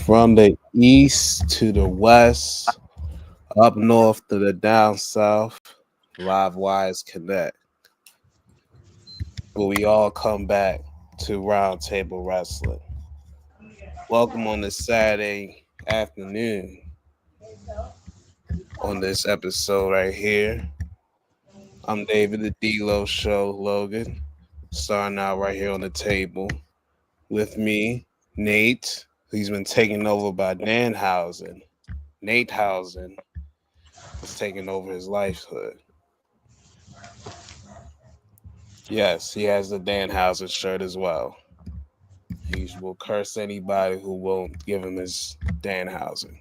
From the east to the west, up north to the down south, live wires connect. But we all come back to Roundtable Wrestling. Welcome on this Saturday afternoon on this episode right here. I'm David the D-Lo Show, Logan. Starting out right here on the table. With me, Nate, who's been taken over by Danhausen. Nate Hausen is taking over his lifehood. Yes, he has the Danhausen shirt as well. He will curse anybody who won't give him his Danhausen.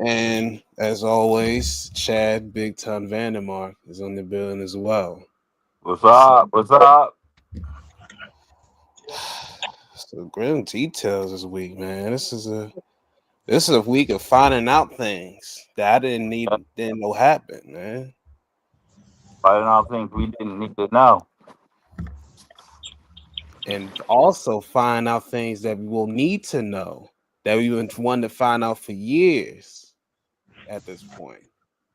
And as always, Chad Big Ton Vandermark is on the building as well. What's up? What's up? So grim details this week, man. This is a week of finding out things that I didn't know happened, man. Finding out things we didn't need to know. And also find out things that we will need to know that we've been wanting to find out for years at this point.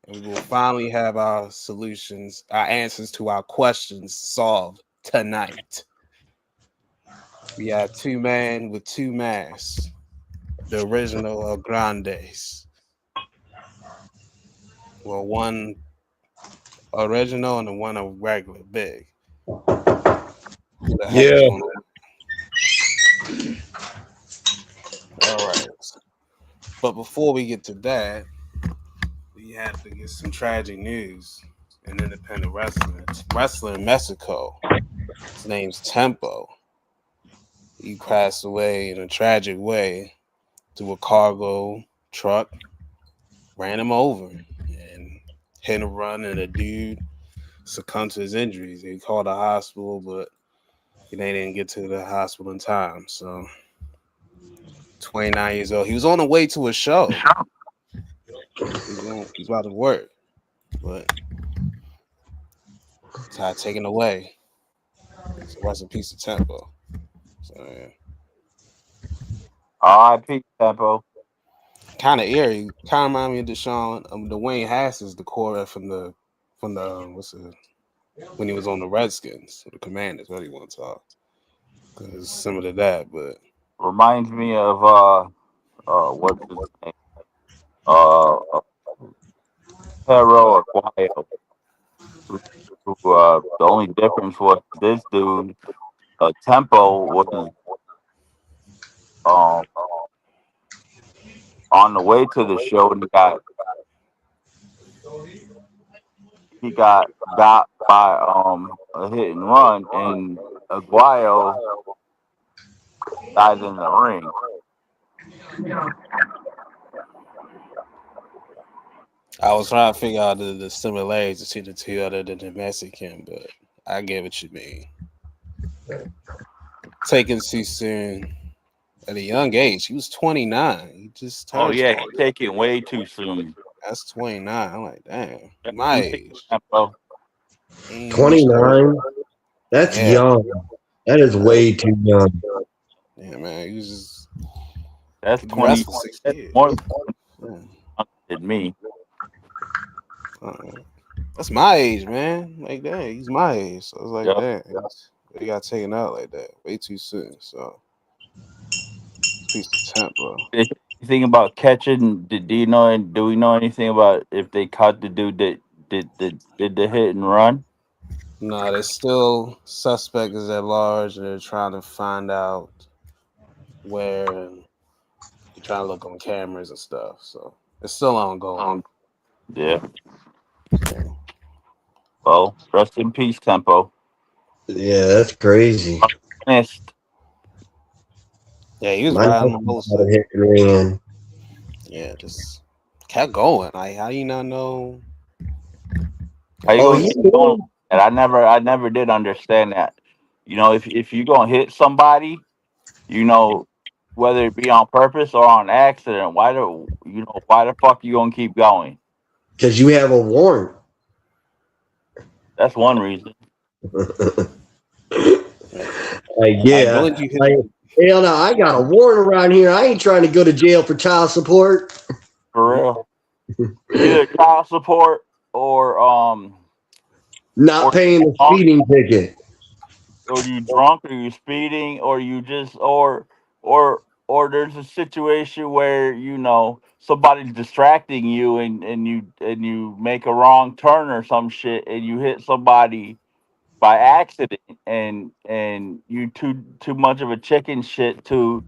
And we will finally have our solutions, our answers to our questions solved tonight. We have two men with two masks, the original El Grandes. Well, one original and the one a regular big. Yeah. All right. But before we get to that, we have to get some tragic news in independent wrestling. Wrestler in Mexico. His name's Tempo. He passed away in a tragic way through a cargo truck, ran him over and hit a run, and a dude succumbed to his injuries. He called the hospital, but they didn't get to the hospital in time. So 29 years old. He was on the way to a show. He's about to work, but it's not taken away. So rest in peace of Tempo. So yeah. R.I.P. Tempo. Kind of eerie. Kind of remind me of Deshaun, Dwayne Haskins, the quarterback from the when he was on the Redskins, the Commanders. What do you want to talk? Because similar to that, but Reminds me of what's his name? Pero Aguayo. The only difference was this dude, Tempo, was on the way to the show, and he got got by a hit and run, and Aguayo died in the ring. I was trying to figure out the similarities between the two other than the Mexican, but I get what you mean. Taken too soon at a young age. He was 29. He just turned. Oh yeah, he's taking way too soon. That's 29. I'm like, damn, my age. 29? That's young. That is way too young. Yeah, man. He was just. That's 20. That's more than me. That's my age, man. Like that, he's my age. So I was like, damn, he got taken out like that way too soon. So, piece of Tempo. Anything about catching? Do we know anything about if they caught the dude that did the hit and run? No, they're still suspect is at large, and they're trying to find out where. And they're trying to look on cameras and stuff. So it's still ongoing. Yeah. Well, rest in peace, Tempo. Yeah, that's crazy. Missed. Yeah, he was riding on both. Yeah, just kept going. Like, how do you not know? And I never did understand that. You know, if you're gonna hit somebody, you know, whether it be on purpose or on accident, why the fuck you gonna keep going? Because you have a warrant. That's one reason. Like, yeah. Hell no, I got a warrant around here. I ain't trying to go to jail for child support. For real. Either child support Not or paying the drunk, speeding ticket. or you drunk, or you speeding, or you just or there's a situation where somebody's distracting you, and you make a wrong turn or some shit, and you hit somebody by accident, and you too much of a chicken shit to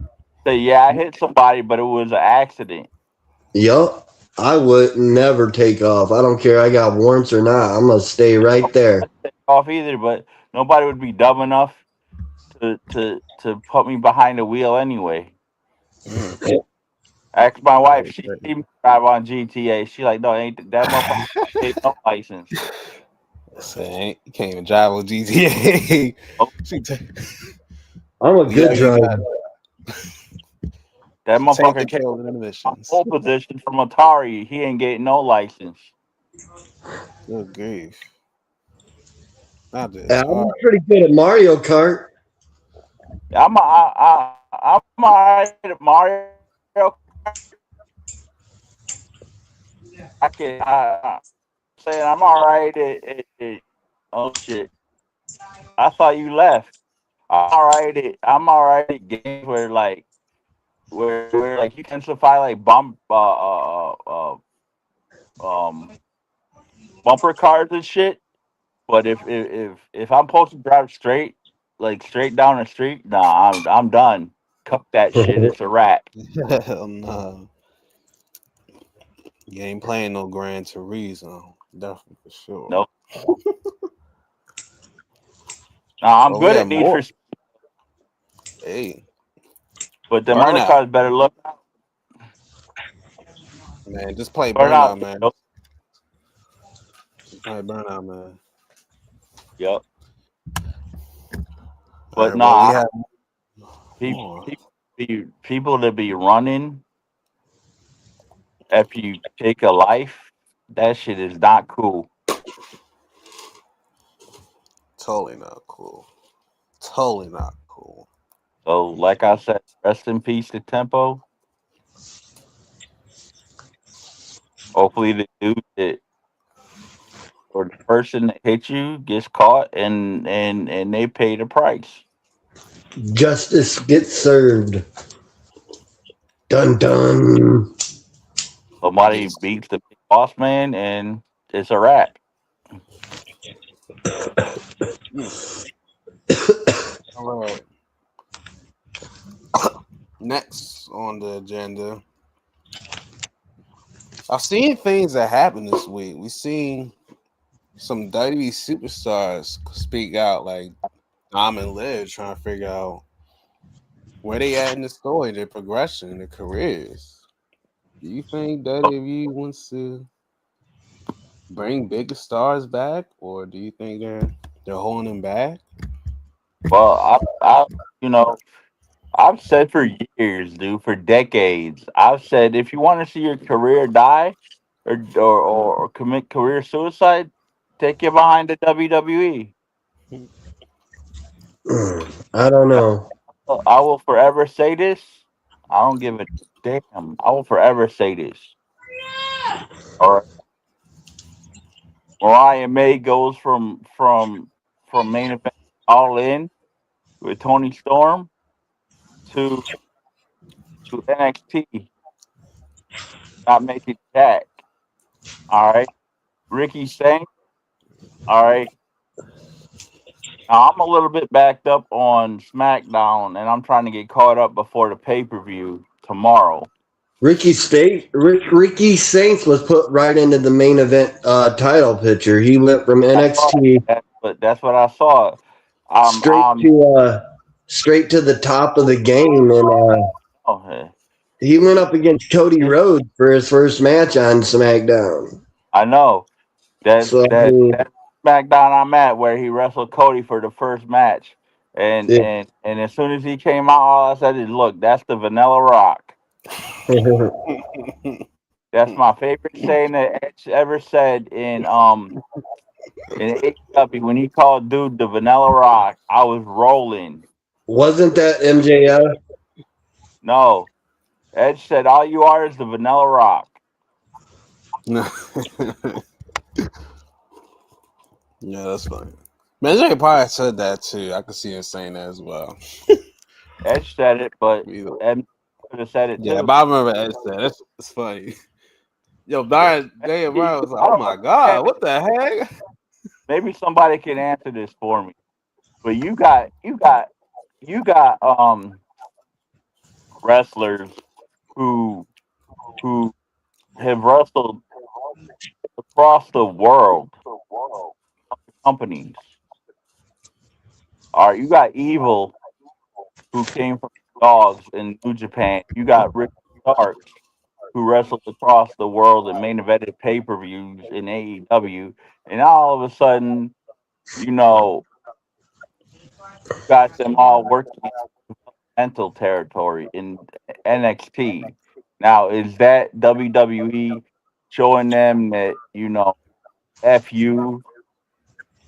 say, yeah, I hit somebody, but it was an accident. Yup. I would never take off. I don't care I got warrants or not. I'm gonna stay right there. Take off either, but nobody would be dumb enough to put me behind the wheel anyway. Mm. Ask my Right, wife. She right. see me drive on GTA. She like, no, ain't that motherfucker ain't no license. Say, you can't even drive on GTA. Oh, she, ta- I'm a yeah, good you driver. got that she take the motherfucker came kill in on emissions. pole position from Atari. He ain't getting no license. Good grief. Not Yeah, this I'm hard. pretty good at Mario Kart. I'm alright at Mario Kart. I can saying I'm alright at oh shit. I thought you left. I'm alright at games where like you intensify like um bumper cars and shit. But if I'm supposed to drive straight, like straight down the street, nah, I'm done. Cut that shit. It's a wrap. Hell no. You ain't playing no Gran Turismo. Definitely for sure. Nope. Nah, I'm But we good have at Need for more. Speed, Hey, but them other Burnout. cars better look Man, just play burn Burnout, out. man. Yep. Just play Burnout, man. Yep. All But right, well, we nah, have people, more. people that be running after you take a life, that shit is not cool. Totally not cool. Totally not cool. So, like I said, rest in peace to Tempo. Hopefully, the dude that or the person that hit you gets caught and they pay the price. Justice gets served. Dun dun. Somebody Yes. beats the big boss man and it's a wrap. Mm. All right. Next on the agenda, I've seen things that happened this week. We seen some WWE superstars speak out, like Dom and Liv, trying to figure out where they at in the story, their progression, their careers. Do you think WWE wants to bring bigger stars back, or do you think they're holding them back? Well, you know, I've said for years, dude, for decades, I've said if you want to see your career die or commit career suicide, take it behind the WWE. I don't know. I will forever say this. I don't give a damn. I will forever say this. All right. Mariah May goes from main event All In with Tony Storm to NXT, not making Jack. All right. Ricky Singh. All right. Now, I'm a little bit backed up on SmackDown, and I'm trying to get caught up before the pay per view tomorrow. Ricky Saints was put right into the main event title picture. He went from I saw NXT but that's what I saw. Um, straight um, to straight to the top of the game, and oh, he went up against Cody Rhodes for his first match on SmackDown. I know that's So I mean, that SmackDown I'm at where he wrestled Cody for the first match, and yeah. and and as soon as he came out, all I said is, "Look, that's the Vanilla Rock." That's my favorite saying that Edge ever said in AEW when he called dude the Vanilla Rock. I was rolling. Wasn't that MJF? No, Edge said all you are is the Vanilla Rock. yeah, that's funny. Man, Jay probably said that too. I could see him saying that as well. Edge said it, but Either- Edge could have said it Yeah, too. but I remember Ed said that's it's funny. Yo, Diane Day and Brian was like, I "Oh don't my understand. god, what the heck?" Maybe somebody can answer this for me. But you got wrestlers who who have wrestled across the world companies. All right, you got Evil who came from Dogs in New Japan. You got Rick Starks who wrestled across the world and main evented pay per views in AEW, and all of a sudden, you know, got them all working in mental territory in NXT. Now, is that WWE showing them that f you,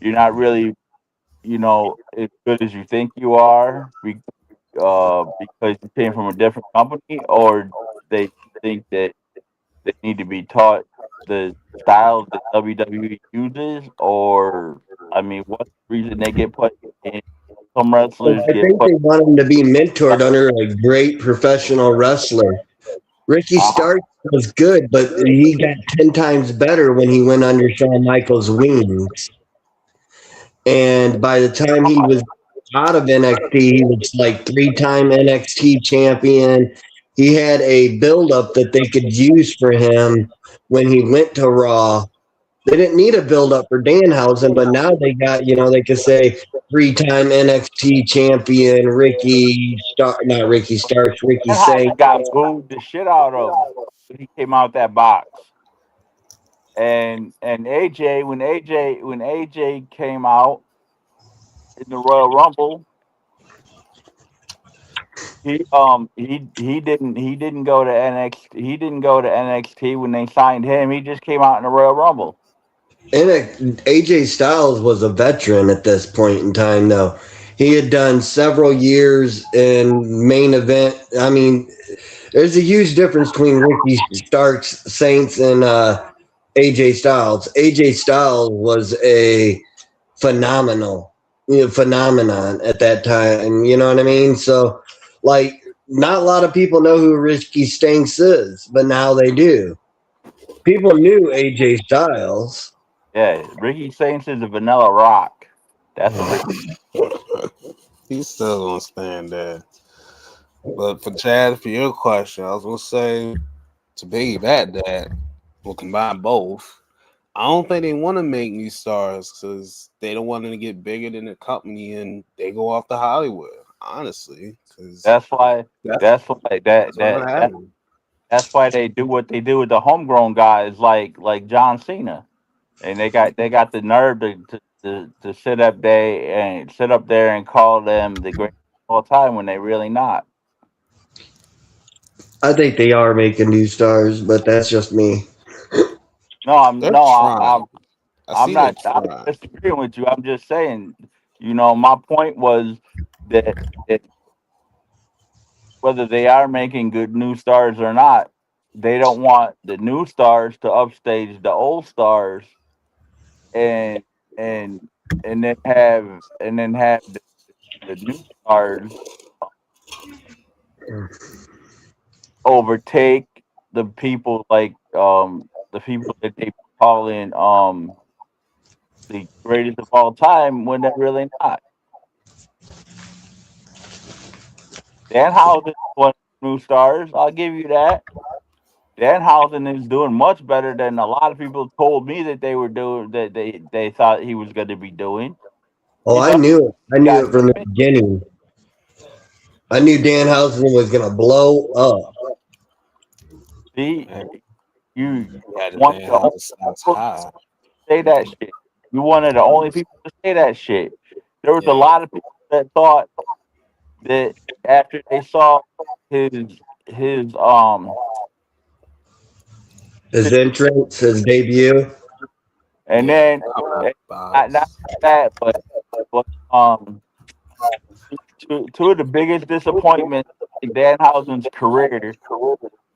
you're not really as good as you think you are, because you came from a different company, or they think that they need to be taught the styles that WWE uses, or I mean, what's the reason they get put in? Some wrestlers I get think put. they want him to be mentored under a great professional wrestler. Ricky Uh, Stark was good, but he got 10 times better when he went under Shawn Michaels' wings. And by the time he was out of NXT, he was like 3-time NXT champion. He had a buildup that they could use for him when he went to Raw. They didn't need a buildup for Danhausen, but now they got, they could say 3-time NXT champion Ricky Star, not Ricky Starks, Ricky Sang. Danhausen got booed the shit out of when he came out that box. And AJ when AJ came out in the Royal Rumble, he didn't go to NXT when they signed him. He just came out in the Royal Rumble. And AJ Styles was a veteran at this point in time, though. He had done several years in main event. I mean, there's a huge difference between Ricky Starks, Saints, and AJ Styles. AJ Styles was a phenomenon at that time. You know what I mean? So, like, not a lot of people know who Ricky Stanks is, but now they do. People knew AJ Styles. Yeah, Ricky Saints is a vanilla rock. That's a Ricky. He's still gonna stand there. But for Chad, for your question, I was gonna say to piggyback that, we'll combine both. I don't think they want to make new stars because they don't want them to get bigger than the company and they go off to Hollywood. Honestly, because That's why. that's That's why that's what happened. that's why they do what they do with the homegrown guys like John Cena, and they got the nerve to sit up there and call them the greatest of all time when they really not. I think they are making new stars, but that's just me. No, I'm They're no, trying. I I'm see they're not. I'm trying. disagreeing with you. I'm just saying. My point was that whether they are making good new stars or not, they don't want the new stars to upstage the old stars and and and then have the new stars overtake the people that they call in the greatest of all time when they're really not. Danhausen is one of the new stars. I'll give you that. Danhausen is doing much better than a lot of people told me that they were doing that they thought he was going to be doing. Oh, He I does knew it. I knew got it from the beginning. I knew Danhausen was going to blow up. see Man, you you had to one think of the how only this sounds people high. to say that shit. You one of the only people to say that shit. There was a Yeah. lot of people that thought that after they saw his his His entrance, his debut. and Yeah. then Couple not box. that but um two of the biggest disappointments in Danhausen's career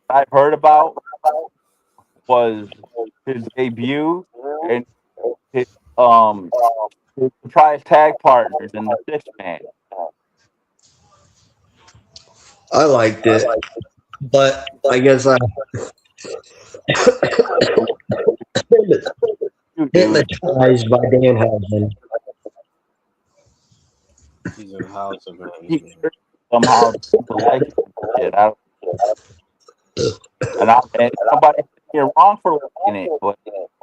I've heard about was his debut and his um his surprise tag partners in the 6 man. I liked it, but I guess I You dude, hypnotized by Danhausen. He's in the house of he management. somehow people like him and shit. And somebody said you're wrong for liking it, but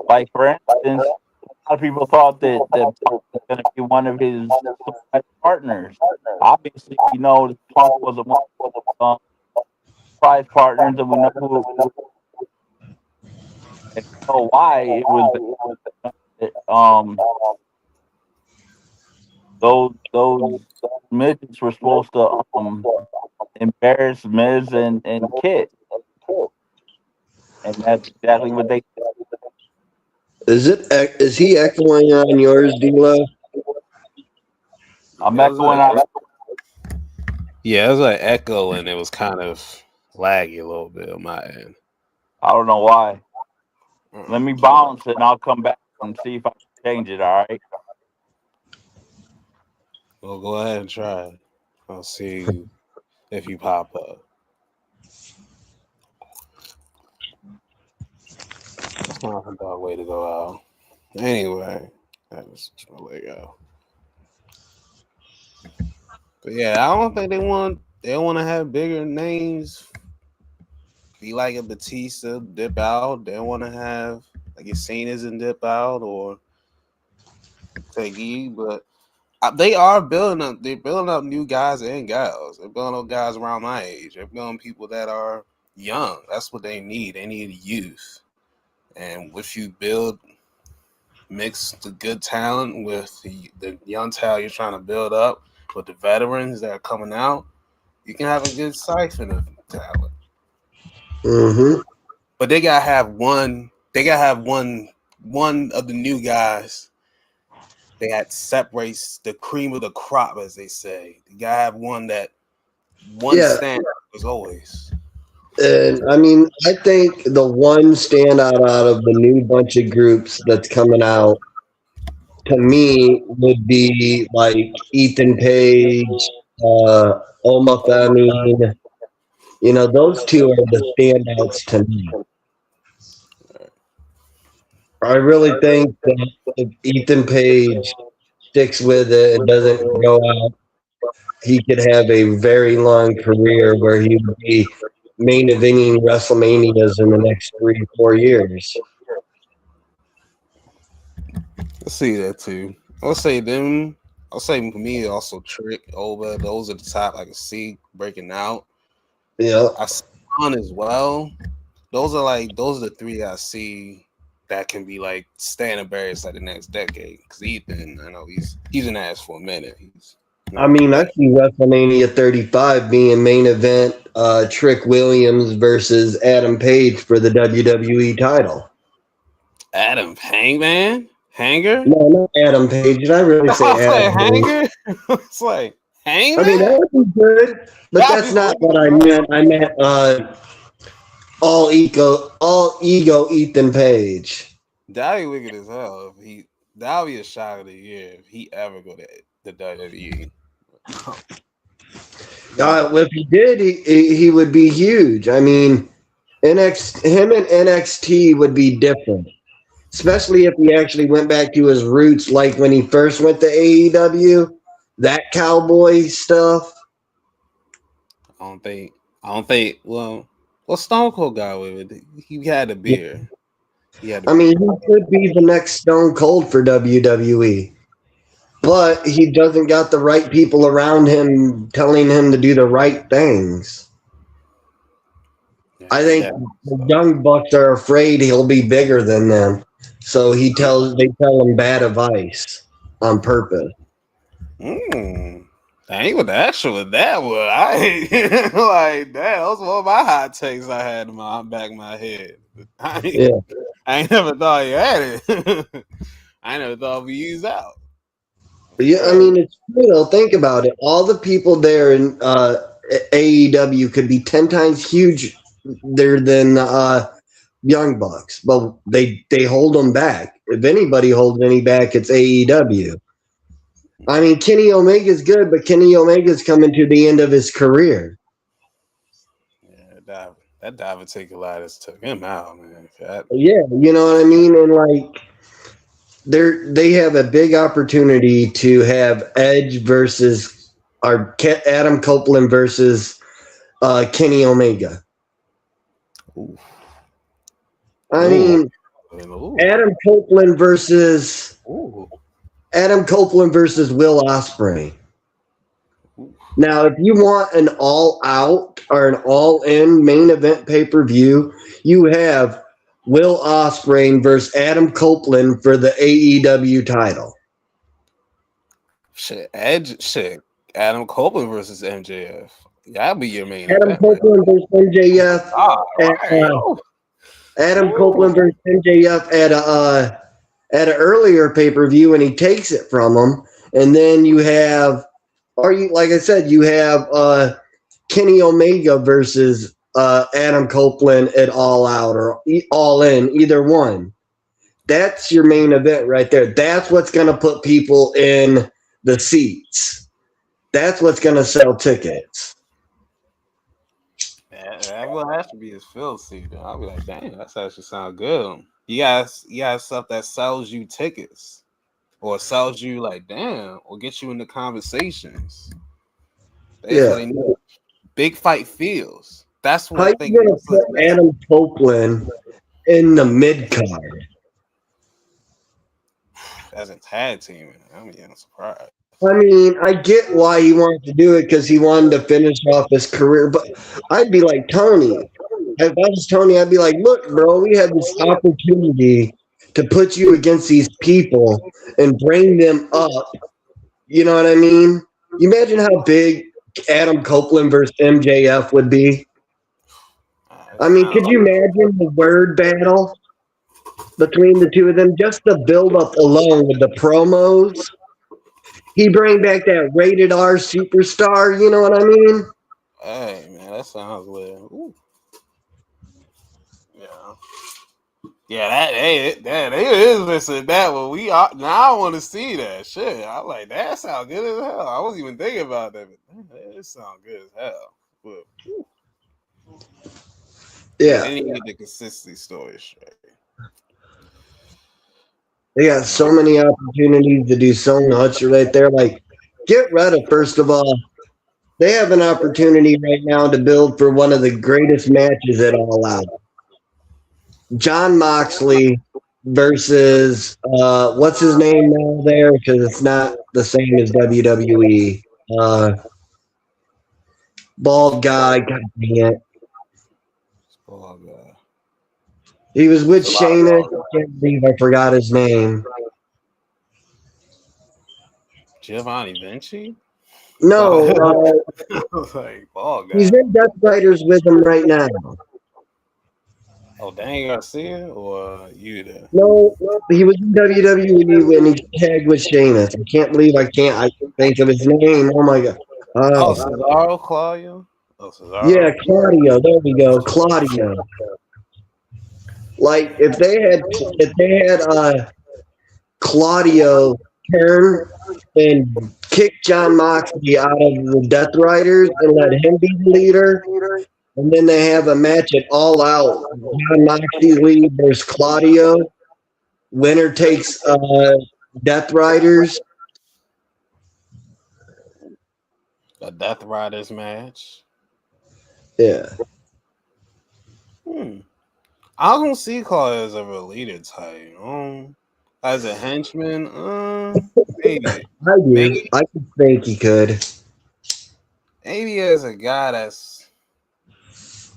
like for instance, a lot of people thought that Punk was going to be one of his surprise partners. Obviously, we know that Punk was one of the surprise partners, and we know and we know why it was. Um, those midgets were supposed to embarrass Miz and Kit, and that's exactly what they. Is he echoing on yours, D'Lo? I'm It was echoing like out. it was like echo, and it was kind of laggy a little bit on my end. I don't know why. Let Mm. me bounce and I'll come back and see if I can change it. All right. Well, go ahead and try it. I'll see if you pop up. That's not a bad way to go out. Anyway, that was my way to go. But yeah, I don't think they want to have bigger names. Be like a Batista dip out. They want to have like a Cena's and dip out or Peggy, but they are building up. They're building up new guys and gals. They're building up guys around my age. They're building people that are young. That's what they need. They need youth. And if you mix the good talent with the young talent you're trying to build up with the veterans that are coming out, you can have a good siphon of talent. Mm-hmm. But they gotta have one. They gotta have one of the new guys that separates the cream of the crop, as they say. You gotta have one Yeah, stand as always. and I mean, I think the one standout out of the new bunch of groups that's coming out to me would be like Ethan Page, Oma Famine. You know, those two are the standouts to me. I really think that if Ethan Page sticks with it and doesn't go out, he could have a very long career where he would be main eventing WrestleManias in the next 3 or 4 years. I see that too. I'll say them. I'll say for me also Trick over. Those are the top I can see breaking out. Yeah. I see on as well. Those are the three I see that can be like standing barriers like the next decade. Because Ethan, I know he's an ass for a minute. He's I not mean, I bad. see WrestleMania 35 being main event Trick Williams versus Adam Page for the WWE title. Adam Hangman Hanger. No, not Adam Page. Did I really I say was like Adam Page? Hanger. It's like I mean, Hangman. that would be good, but That'd that's be not what wicked, I bro. meant. I meant all ego Ethan Page. That'd be wicked as hell. That'd be a shot of the year if he ever go to the WWE. If he did, he would be huge. I mean, him and NXT would be different, especially if he actually went back to his roots, like when he first went to AEW, that cowboy stuff. I don't think. I don't think. Well, Stone Cold got away with it. He had a beer. He had a I mean, beer. he could be the next Stone Cold for WWE, but he doesn't got the right people around him telling him to do the right things. Yeah, I think that the young bucks are afraid he'll be bigger than them, so they tell him bad advice on purpose. I ain't with the actual with that one. I ain't like that. That was one of my hot takes I had in my back of my head. Yeah, I ain't never thought you had it. I never thought we used out. Yeah, I mean, it's true though. Think about it. All the people there in AEW could be 10 times huge there than Young Bucks, but they hold them back. If anybody holds any back, it's AEW. I mean, Kenny Omega's good, but Kenny Omega's coming to the end of his career. Yeah, that diverticulitis took him out, man. Yeah, you know what I mean? And like they have a big opportunity to have Edge versus or Adam Copeland versus Kenny Omega. Ooh. I Ooh. mean, Ooh. Adam Copeland versus Ooh. Will Ospreay. Ooh. Now, if you want an all-out or an all-in main event pay-per-view, you have Will Ospreay versus Adam Copeland for the AEW title. Shit, Edge, shit. Adam Copeland versus MJF. That'd be your main Adam event. Copeland versus MJF. Adam Copeland versus MJF at an earlier pay-per-view, and he takes it from him. And then you have, like I said, you have Kenny Omega versus Adam Copeland at All Out or All In, either one. That's your main event right there. That's what's going to put people in the seats. That's what's going to sell tickets. That will have to be his field seat. I'll be like, dang, that actually sound good. You got stuff that sells you tickets, or sells you like, damn, or get you into conversations. That's what they need. Big fight feels. That's what How I you think. gonna put Adam Copeland in the mid card as a tag team? I'm surprised. I mean, I get why he wanted to do it because he wanted to finish off his career, but I'd be like, Tony, if I was Tony, I'd be like, look, bro, we had this opportunity to put you against these people and bring them up. You know what I mean? You imagine how big Adam Copeland versus MJF would be? I mean, could you imagine the word battle between the two of them? Just the build up alone with the promos. He bring back that rated R superstar, you know what I mean? Hey man, that sounds weird. Ooh. Yeah, that is missing that one. We are now. I want to see that shit. I like that. Sound good as hell. I wasn't even thinking about that, but it sound good as hell. But, yeah, they need the consistency story straight. They got so many opportunities to do so much right there. Like, get ready, first of all. They have an opportunity right now to build for one of the greatest matches at All Out. John Moxley versus what's his name now there? Because it's not the same as WWE. Bald guy, god dang it. Bald guy. He was with Shayna. I can't believe I forgot his name. Giovanni Vinci? No, like bald guy. He's in Death Riders with him right now. Oh, Daniel Garcia or you there? No, he was in WWE when he tagged with Sheamus. I can't believe I can't think of his name. Oh my god. Cesaro, Claudio? Oh, Cesaro. Yeah, Claudio. There we go. Claudio. Like if they had Claudio turn and kick John Moxley out of the Death Riders and let him be the leader, and then they have a match at All Out. John Moxley lead versus Claudio. Winner takes Death Riders. A Death Riders match. Yeah. I don't see Claudio as a leader type. As a henchman, maybe. I could think he could. Maybe as a guy that's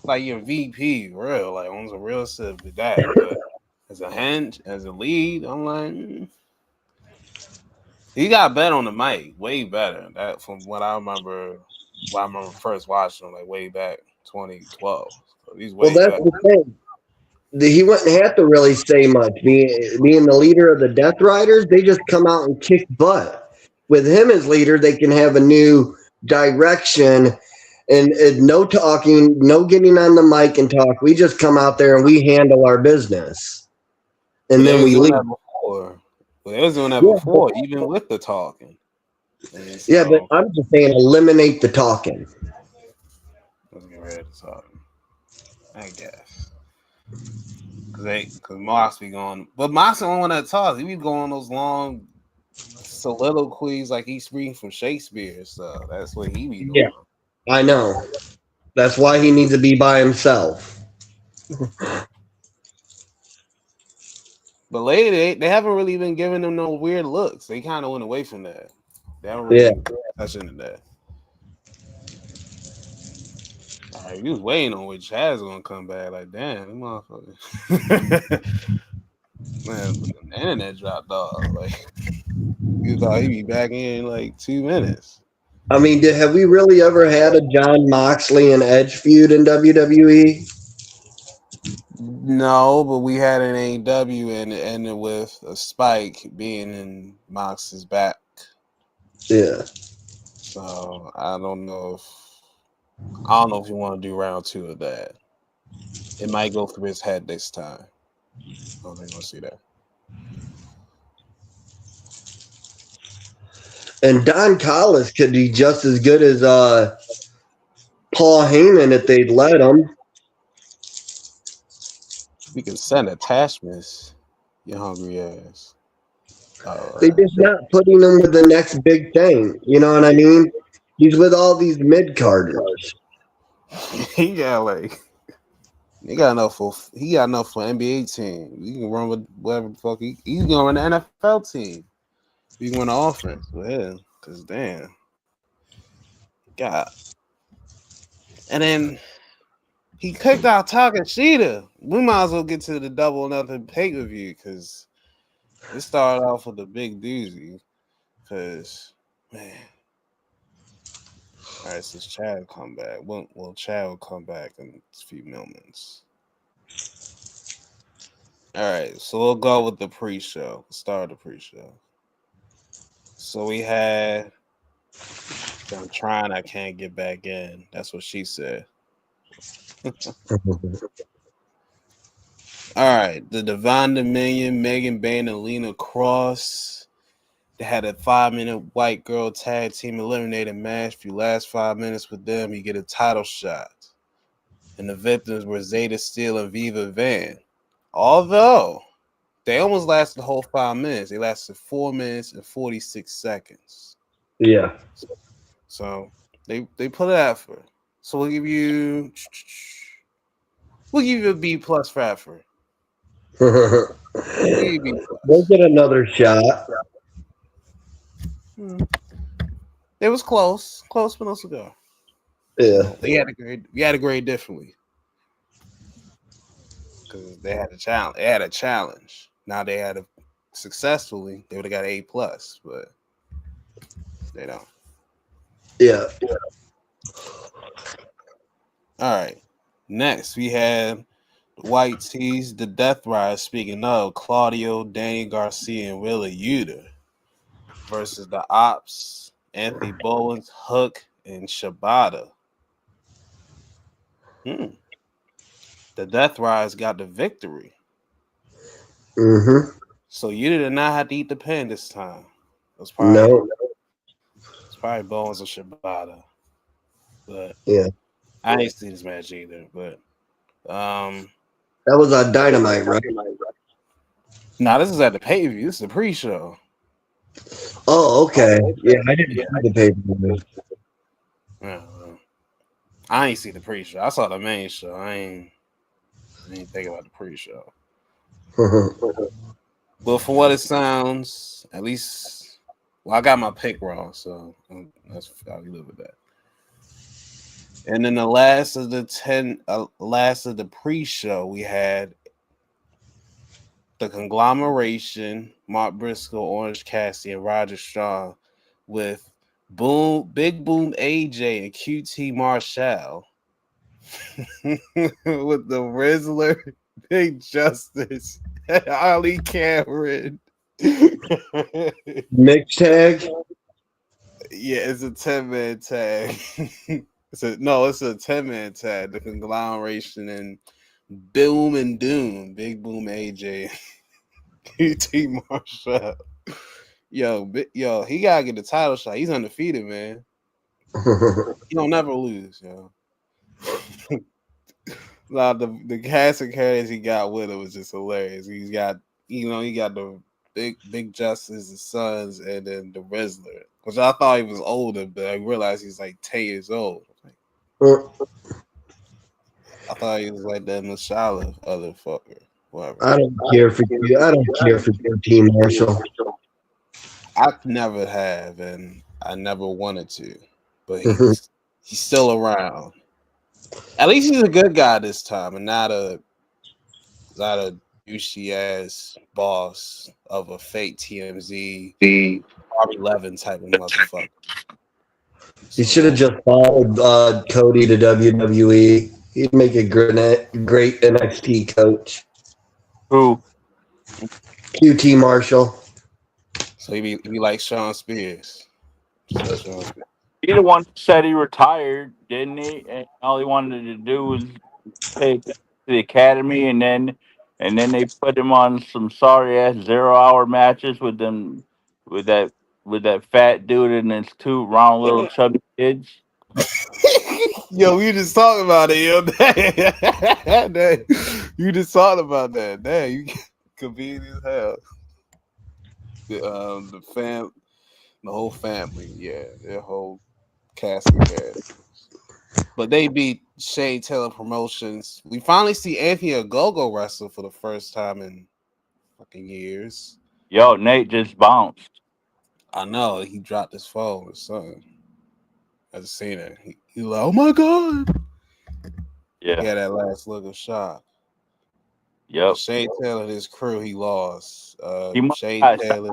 like your VP, real, like owns a real stuff with that. But as a hench, as a lead, I'm like, he got better on the mic, way better. That from what I remember. When I remember first watching him, like way back 2012. So he's way that's better. the thing. He wouldn't have to really say much. Being the leader of the Death Riders, they just come out and kick butt. with him as leader, they can have a new direction and no talking, no getting on the mic and talk. We just come out there and we handle our business. And But they then was we doing leave. that before. But they was doing that Yeah, before, even with the talking. And yeah, but so I'm just saying eliminate the talking. let's get rid of the talking, I guess. Cause Mox be going, but Mox the only one that talks. He be going on those long soliloquies like he's reading from Shakespeare. So that's what he be Yeah, doing. I know. That's why he needs to be by himself. But lately, they haven't really been giving them no weird looks. They kind of went away from that. They haven't Yeah. really touched into that. All right, we was waiting on which Chad's gonna come back. Like, damn, them motherfuckers. Man, the internet dropped off. Like, you thought he'd be back in like 2 minutes. I mean, have we really ever had a John Moxley and Edge feud in WWE? No, but we had an AEW and it ended with a Spike being in Mox's back. Yeah. So I don't know if you want to do round 2 of that. It might go through his head this time. I don't think we'll see that. And Don Callis could be just as good as Paul Heyman if they'd let him. We can send attachments, you hungry ass. They're just not putting him with the next big thing. You know what I mean? He's with all these mid carders. He got enough for NBA team. He can run with whatever the fuck he's gonna run the NFL team. He can run the offense with him. Cause damn. God. And then he kicked out Takashita. We might as well get to the double or nothing pay-per-view because it started off with a big doozy. Cause man. All right, so Chad will come back. Well, Chad will come back in a few moments. All right, so we'll go with the pre-show. Start the pre-show. So we had. I'm trying. I can't get back in. That's what she said. All right, the Divine Dominion, Megan Bayne and Lena Cross. They had a 5-minute white girl tag team eliminated match. If you last 5 minutes with them, you get a title shot. And the victims were Zeta Steel and Viva Van. Although they almost lasted the whole 5 minutes. They lasted 4 minutes and 46 seconds. Yeah. So they put an effort. So we'll give you a B plus for effort. We'll get another shot. It was close but no cigar. Yeah. So we had to grade differently because they had a challenge. They had a challenge. Now they had successfully. They would have got A plus, but they don't. Yeah. All right. Next, we had the White Tees, the Death Riders. Speaking of Claudio, Danny Garcia, and Willa Yuta versus the Ops, Anthony Bowens, Hook, and Shibata. The Death Riders got the victory. Mm-hmm. So Yuta did not have to eat the pen this time. It was probably Bowens or Shibata. But yeah, I didn't see this match either. But that was on Dynamite, right? this is at the pay-per-view. This is the pre-show. Oh, okay. Yeah, I didn't see the pay-per-view. I ain't see the pre-show. I saw the main show. I ain't think about the pre-show. But for what it sounds, at least, I got my pick wrong, so I'll live with that. And then the last of the pre-show, we had the conglomeration: Mark Briscoe, Orange Cassidy, and Roger Strong, with Big Boom AJ and QT Marshall, with the Rizzler, Big Justice, and Ali Cameron. Mixed tag. Yeah, it's a 10-man tag. It's a 10-man tag. The conglomeration and Boom and Doom, Big Boom AJ, QT Marshall. Yo, he gotta get the title shot. He's undefeated, man. He don't never lose, yo. Nah, the cast of characters he got with him was just hilarious. He got the big Justice, the Sons, and then the Rizzler. Which I thought he was older, but I realized he's like 10 years old. I thought he was like that Mashala other fucker. Whatever. I don't care for you. I don't care for your team, Marshall. I never have, and I never wanted to, but he's still around. At least he's a good guy this time, and not a douchey ass boss of a fake TMZ Bobby Levin type of motherfucker. He should have just followed Cody to WWE. He'd make a great NXT coach. Who? QT Marshall. So he be like Sean Spears. He the one who said he retired, didn't he? And all he wanted to do was pay attention to the academy, and then they put him on some sorry ass 0-hour matches with that fat dude and his two round little chubby kids. Yo, we just talking about it, yo. Dang. You just talked about that. Damn, you convenient as hell. The whole family, yeah, their whole cast of characters. But they beat Shane Taylor Promotions. We finally see Anthony Ogogo wrestle for the first time in fucking years. Yo, Nate just bounced. I know, he dropped his phone or something. I just seen it. He like, oh my god. Yeah. He had that last look of shock. Yep. Shane Taylor and his crew, he lost. Shane Taylor.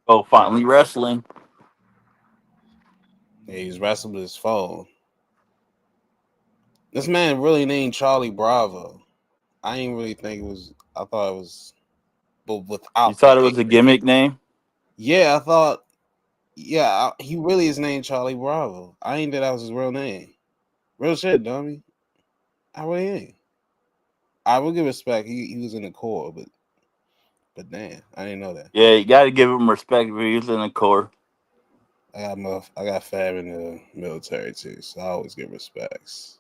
Oh, finally wrestling. Yeah, he was wrestling with his phone. This man really named Charlie Bravo. I didn't really think it was. I thought it was, but without. You thought it was a gimmick name? Yeah, I thought. Yeah, he really is named Charlie Bravo. I ain't that was his real name. Real shit, dummy. I really ain't. I will give respect. He was in the core, but damn, I didn't know that. Yeah, you got to give him respect if he was in the core. I got fam in the military too, so I always give respects.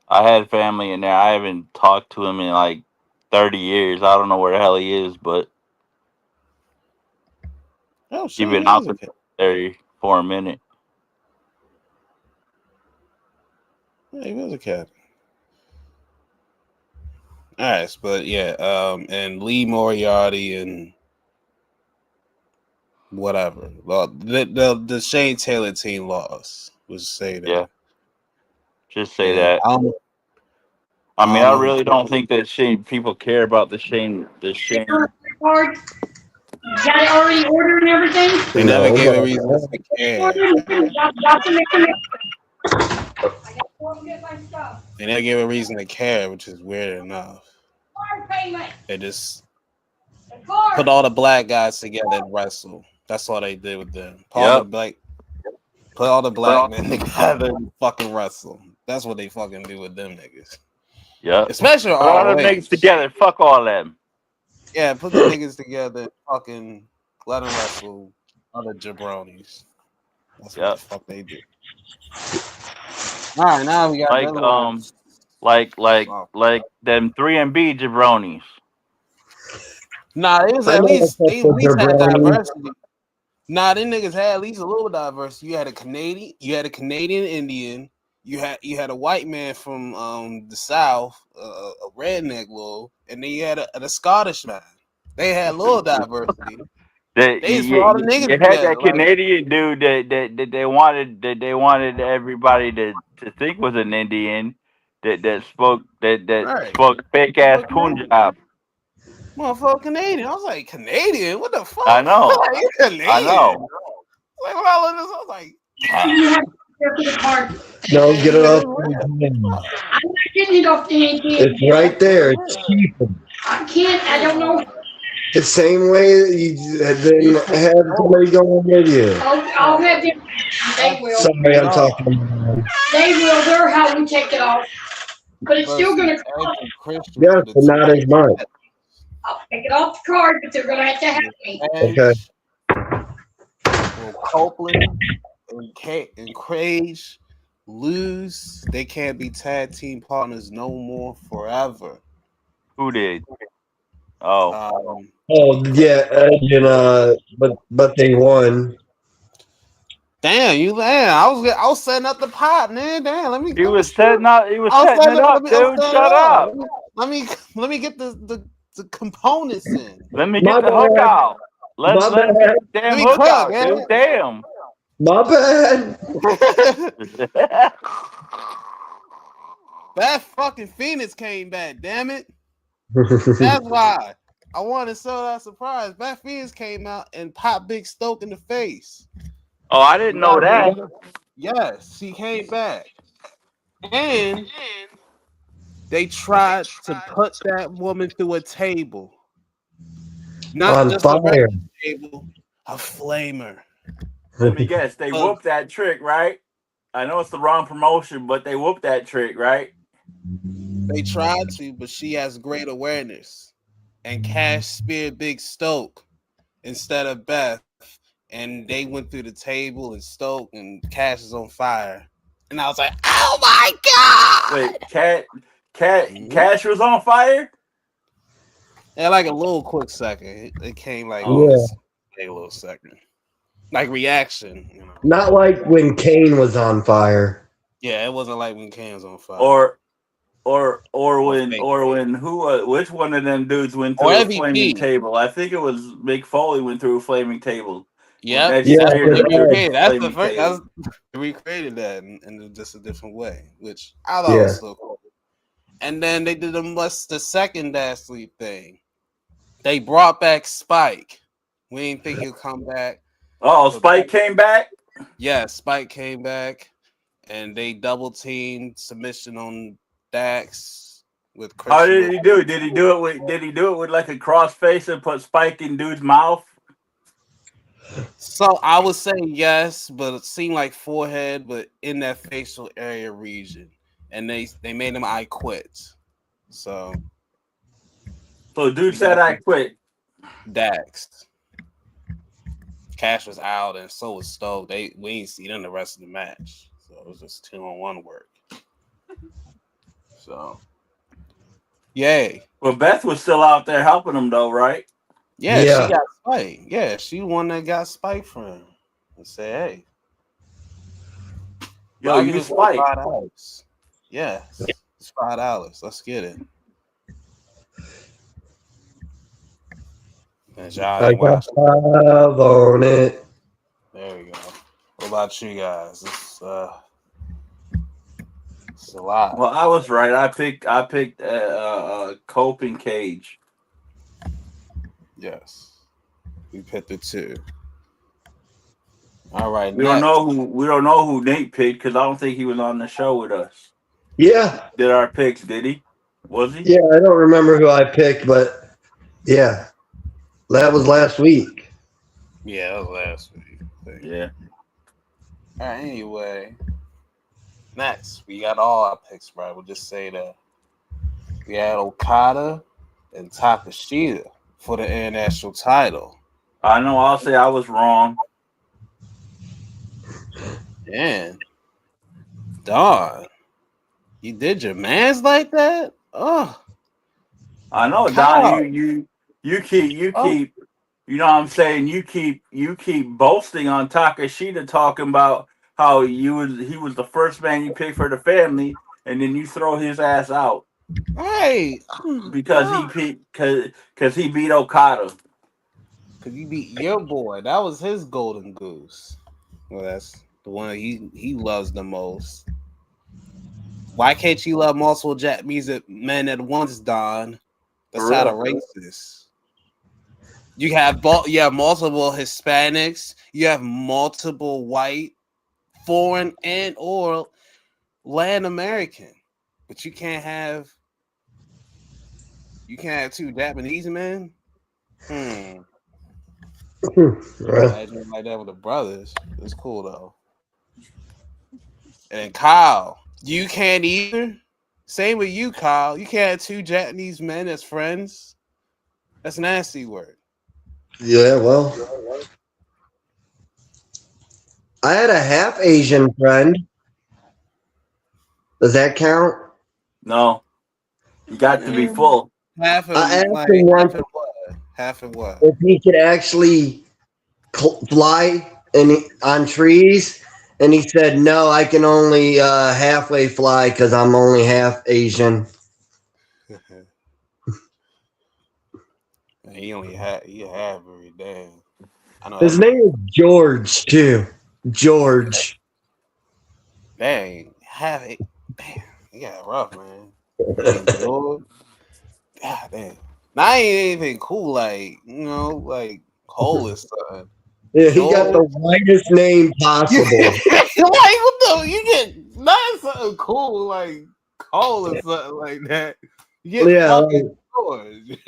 I had family in there. I haven't talked to him in like 30 years. I don't know where the hell he is, but he's been out there for a minute. Yeah, he was a captain. All right, but yeah, and Lee Moriarty and whatever. The Shane Taylor team lost. Was say that. Yeah. Just say that. I really don't think that people care about the Shane. Card. You got it already ordered and everything? They never gave a reason to care. They never gave a reason to care, which is weird enough. They just put all the black guys together and wrestle. That's all they did with them. Put all the black men together and fucking wrestle. That's what they fucking do with them niggas. Yeah. Especially all the niggas together. Fuck all them. Yeah, put the niggas together and fucking let them wrestle other jabronis. That's what the fuck they do. All right, now we got like them 3MB jabronis. Nah, it was at least had diversity. Nah, them niggas had at least a little diversity. You had a Canadian Indian. You had a white man from the South, a redneck little, and then you had a Scottish man. They had a little diversity. You had that Canadian dude that they wanted everybody to think was an Indian that spoke fake ass Punjab. Motherfucker Canadian. I was like, Canadian? What the fuck? I know. Like, Canadian. I know. Like when I looked at this, I was like, no, get it off. I'm not getting it off the ATM. It's right there. It's cheap. I can't. I don't know. The same way that you didn't have somebody going with you. I'll have them. They will. Sorry, I'm talking. They will. They're how we take it off. But it's still going to Edge cost. and Christian Yes, for the but not as much. I'll take it off the card, but they're going to have me. Okay. Will Copeland and Cage lose? They can't be tag team partners no more forever. Who did? Oh, Oh yeah, Edge and but they won. damn! I was setting up the pot, man. Damn, let me. he let me was start- setting up. He was I was setting it up, I'm dude. setting it Shut up. Let me get the components in. Let me My get the hook bad. out. Let My me get bad. the damn Let me hook cook, out, man. dude. Damn. My bad. That fucking Phoenix came back. Damn it! That's why I wanted so that surprise. Beth Phoenix came out and popped Big Stoke in the face. Oh, I didn't know that. Yes, she came back. And they tried to put that woman through a table. Not On just a fire. regular table, a flamer. Let me guess. They whooped that trick, right? I know it's the wrong promotion, but they whooped that trick, right? They tried to, but she has great awareness. And Cash speared Big Stoke instead of Beth. And they went through the table and Stoke and Cash is on fire. And I was like, oh my God! Wait, Cash was on fire? And like a little quick second. It came like Oh. Yeah. a little second. Like reaction, you know. Not like when Kane was on fire. Yeah, it wasn't like when Kane was on fire. Or when which one of them dudes went through a flaming table? I think it was Mick Foley went through a flaming table. Yep, Yeah, that's what they yeah. recreated. That's the first. That's, they recreated that in just a different way, which I thought was so cool. And then they did the second dastardly thing. They brought back Spike. We didn't think he'd come back. Oh, Spike came back? Yeah, Spike came back, and they double teamed submission on Dax with Christian. How did he do it? Did he do it with like a cross face and put Spike in dude's mouth? So I would say yes, but it seemed like forehead, but in that facial area region, and they made him I quit. So dude said I quit. Dax. Cash was out, and so was Stoke. We ain't seen them the rest of the match, so it was just 2-on-1 work. So, yay. Well, Beth was still out there helping him though, right? Yeah, she got Spike. Yeah, she the one that got Spike from him and said, "Hey, yo, you Spike." $5. Yeah, it's $5. Let's get it. I got 5 on it. There we go. What about you guys? It's a lot. Well, I was right. I picked Cope and Cage. Yes, we picked the 2. All right, we don't know who Nate picked because I don't think he was on the show with us. Yeah. Did our picks? Did he? Was he? Yeah, I don't remember who I picked, but yeah, that was last week. Yeah, that was last week. Yeah. All right. Anyway, next we got all our picks right. We'll just say that we had Okada and Takashita for the international title. I know. I'll say I was wrong. And Don, you did your mans like that? Oh, I know, Don. You keep. You know what I'm saying? You keep boasting on Takashita, talking about how he was the first man you picked for the family, and then you throw his ass out. Hey, because he beat Okada. Because he beat your boy. That was his golden goose. Well, that's the one he loves the most. Why can't you love multiple Japanese men at once, Don? That's how to race this. You have multiple Hispanics. You have multiple white, foreign, and or land American. But you can't have 2 Japanese men. Hmm. Right. Imagine like that with the brothers. It's cool though. And Kyle, you can't either. Same with you, Kyle. You can't have two Japanese men as friends. That's nasty word. Yeah, well, I had a half Asian friend. Does that count? No, you got to be Eh, full. half I and asked like him half once and what? Half and what? if he could actually fly on trees, and he said, "No, I can only halfway fly because I'm only half Asian." Man, he have every damn. I know His that's name is George too. George. dang have it. Damn, he got rough, man. Named George. God damn. Now ain't anything cool like like Cole or something. Yeah, he got the George. whitest name possible. Like what the you get not something cool like Cole or something like that. You get Yeah, fucking George.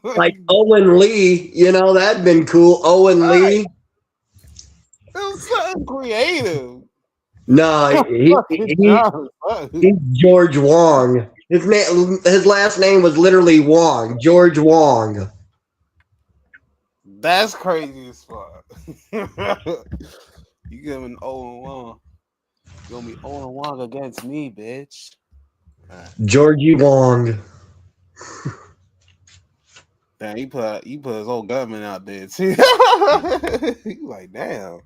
like Like, Owen Lee. That'd been cool. Owen right. Lee. It was something creative. No, Fucking John. he's George Wong. His last name was literally Wong. George Wong. That's crazy as fuck. You giving 0-1. You gonna be 0-1 against me, bitch. Alright. Georgie Wong. Damn, he put his old government out there too. He like, damn.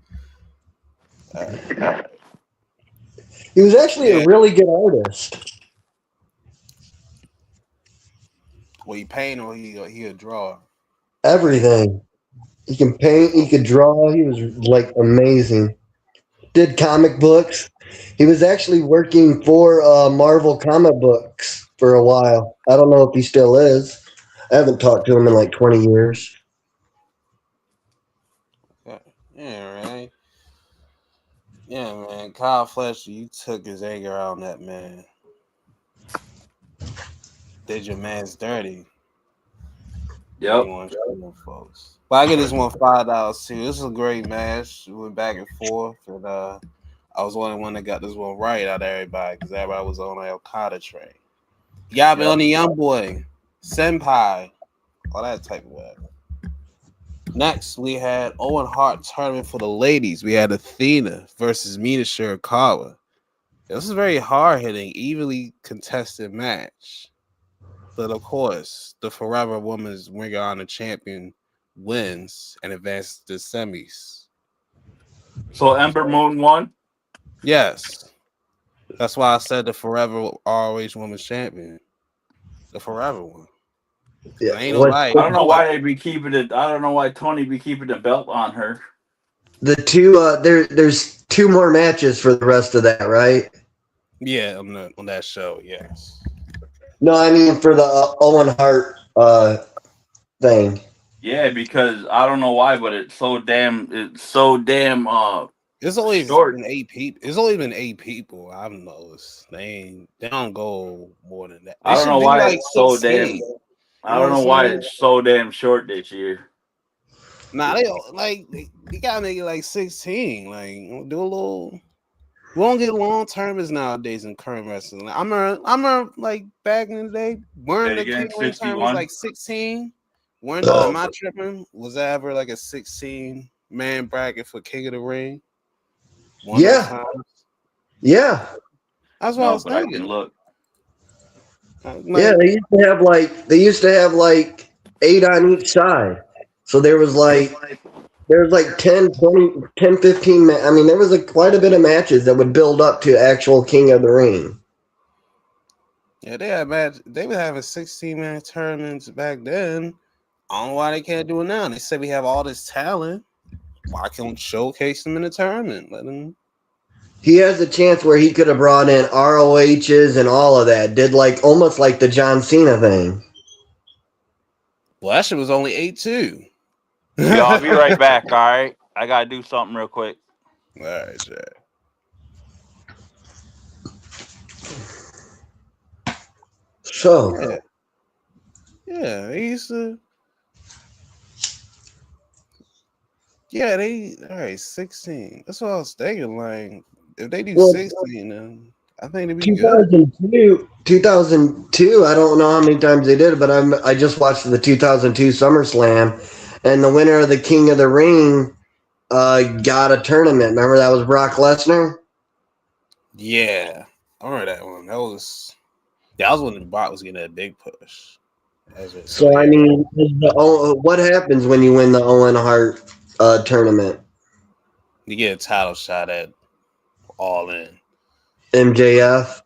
Alright. He was actually a Yeah. really good artist. Well, he paint or he a draw. Everything. He can paint, he could draw. He was like amazing. Did comic books. He was actually working for Marvel comic books for a while. I don't know if he still is. I haven't talked to him in like 20 years. Yeah, right. Yeah, man. Kyle Fletcher, you took his anger out on that man. Did your man's dirty. Yep. You want to show them folks. But I get this one $5 too. This is a great match. We went back and forth, and I was the only one that got this one right out of everybody because everybody was on Al Okada train. You got me Yep. on the young boy, Senpai, all that type of way. Next, we had Owen Hart tournament for the ladies. We had Athena versus Mina Shirakawa. This is a very hard hitting, evenly contested match. But of course, the Forever Women's Ring of Honor champion wins and advances to semis. So Ember Moon won. Yes. That's why I said the Forever ROH Women's Champion. The Forever one. Yeah. Ain't What nobody. I don't know why they be keeping it. I don't know why Tony be keeping the belt on her. the two there's two more matches for the rest of that, right? Yeah, on that show, yes. No, I mean for the Owen Hart thing. Yeah, because I don't know why, but it's so damn. It's always Short. been 8 people. It's only been 8 people. I've noticed. They don't go more than that. They I don't should know do why like it's so damn. 16. You I know don't what I'm know why saying? it's so damn short this year. Nah, they gotta make it like 16. Like do a little. We don't get long termers nowadays in current wrestling. Like, I'm like back in the day, weren't Say it the again. King Ring termers 61. like 16? Weren't Oh, am I tripping? Was that ever like a 16 man bracket for King of the Ring? One of the Yeah, times. yeah, That's what I no, was but I can thinking. look. yeah. Like, They used to have like 8 on each side. So there was like 10, 20, 10, 15. I mean, there was quite a bit of matches that would build up to actual King of the Ring. yeah, they were having 16-man tournaments back then. I don't know why they can't do it now. They say we have all this talent. Why can't showcase them in the tournament? Let them. He has a chance where he could have brought in ROHs and all of that. Did like almost like the John Cena thing. Well, that shit was only 8 too. Yo, I'll be right back. All right, I gotta do something real quick. All right, Jack. So Yeah, he used to. Yeah, they all right. 16. That's what I was thinking. Like, if they do Well, 16, then I think it'd be good. 2002. I don't know how many times they did it, but I just watched the 2002 SummerSlam, and the winner of the King of the Ring got a tournament. Remember that was Brock Lesnar. Yeah, I remember that one. That was when the Brock was getting that big push. So So I yeah, mean, what happens when you win the Owen Hart tournament? you get a title shot at All In. MJF.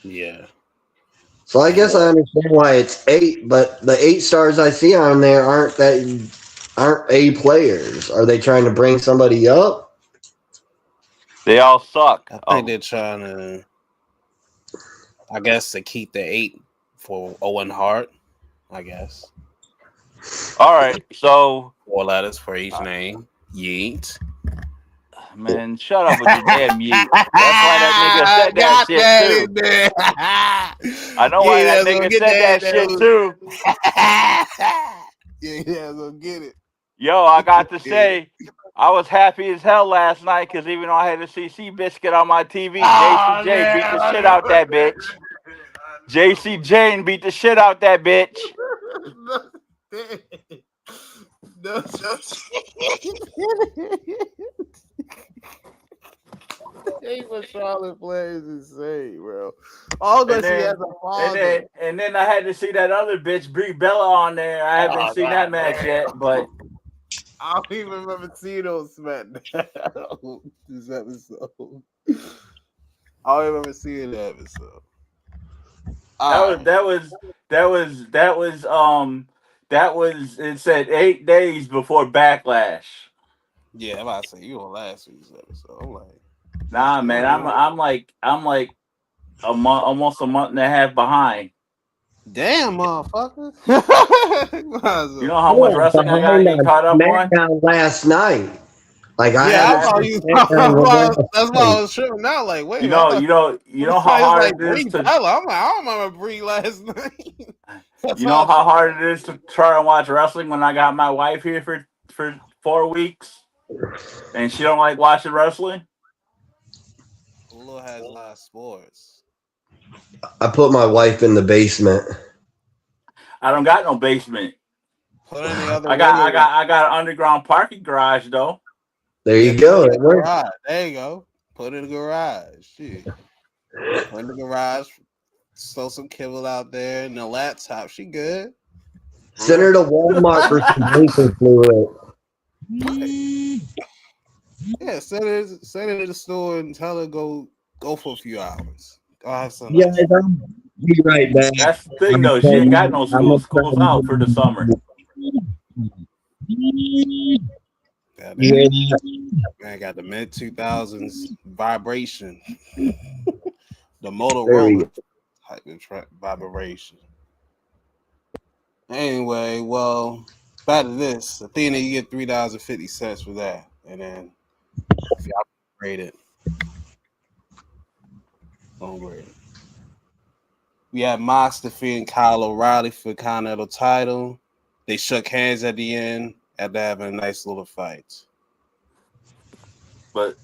Yeah, So I guess and I understand why it's 8, but the 8 stars I see on there aren't A players. Are they trying to bring somebody up? They all suck. I think they're trying to, I guess, to keep the 8 for Owen Hart. I guess All right, so 4 letters for each name. Yeet. man, shut up with your damn yeet. That's why that nigga said that Got shit that too. in there. I know why that nigga said that shit too. Yeah, so get it. Yo, I got to say, I was happy as hell last night because even though I had a CC biscuit on my TV, Oh, JCJ beat the man. shit out that bitch. JC Jane beat the shit out that bitch. No, Hey, for Charlotte Flair is insane, bro. All that she has a father. And then I had to see that other bitch, Brie Bella, on there. I haven't seen that match yet, but I don't even remember seeing those SmackDown this episode. I don't remember seeing that episode. that was it said 8 days before Backlash. Yeah, I'm about to say you on last week's episode. I'm like, Nah, man, I'm like a month, almost a month and a half behind. damn, motherfucker. You know how much wrestling I gotta get caught up on? SmackDown last night. Like I Yeah, I haven't thought seen you. SmackDown That's why I was tripping out. Like, wait, You I know, thought you know, you know how it was hard like it is Brie to Bella. I'm like, I don't remember Brie last night. That's you why I know was how tripping. hard it is to try and watch wrestling when I got my wife here for 4 weeks and she don't like watching wrestling. Lil has a lot of sports. I put my wife in the basement. I don't got no basement. Put any other I women. got an underground parking garage though. There Yeah, you put go. it in It the works. garage. There you go. Put it in the garage. Shit. Put it in the garage. Throw some kibble out there and the laptop. She good. Send her to Walmart for some blinker fluid. Yeah, send her to the store and tell her go for a few hours. Go have some Yeah, nice. I'll be right back. That's the thing though. She ain't got no school. School's out for the summer. Yeah, You hear that? man got the mid 2000s vibration. The There we Motorola go. type of vibration. Anyway, well, back to this. Athena, you get $3.50 for that. And then if y'all rate it, don't rate it. We had Mox defeating Kyle O'Reilly for Continental title. They shook hands at the end after having a nice little fight. But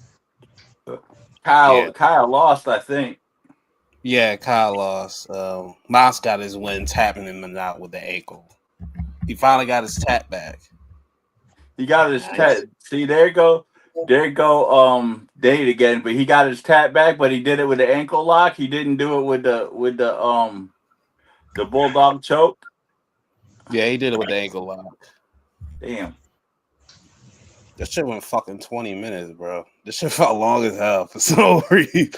Kyle lost, I think. Yeah, Kyle lost. Mox got his win, tapping him out with the ankle. He finally got his tap back. He got his tap. See, there you go. Date again, but he got his tap back, but he did it with the ankle lock. He didn't do it with the bulldog choke. Yeah, he did it with the ankle lock. Damn. This shit went fucking 20 minutes, bro. This shit felt long as hell for some reason.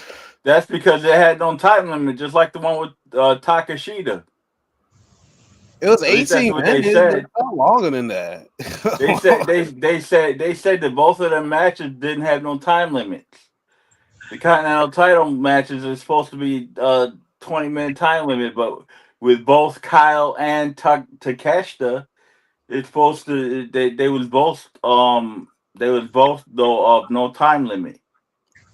That's because it had no time limit, just like the one with Takashita. It was At least that's 18 what minutes, they but said. it felt longer than that. They said that both of them matches didn't have no time limits. The Continental title matches are supposed to be 20-minute time limit, but with both Kyle and Takeshita, it's supposed to they was both though of no time limit.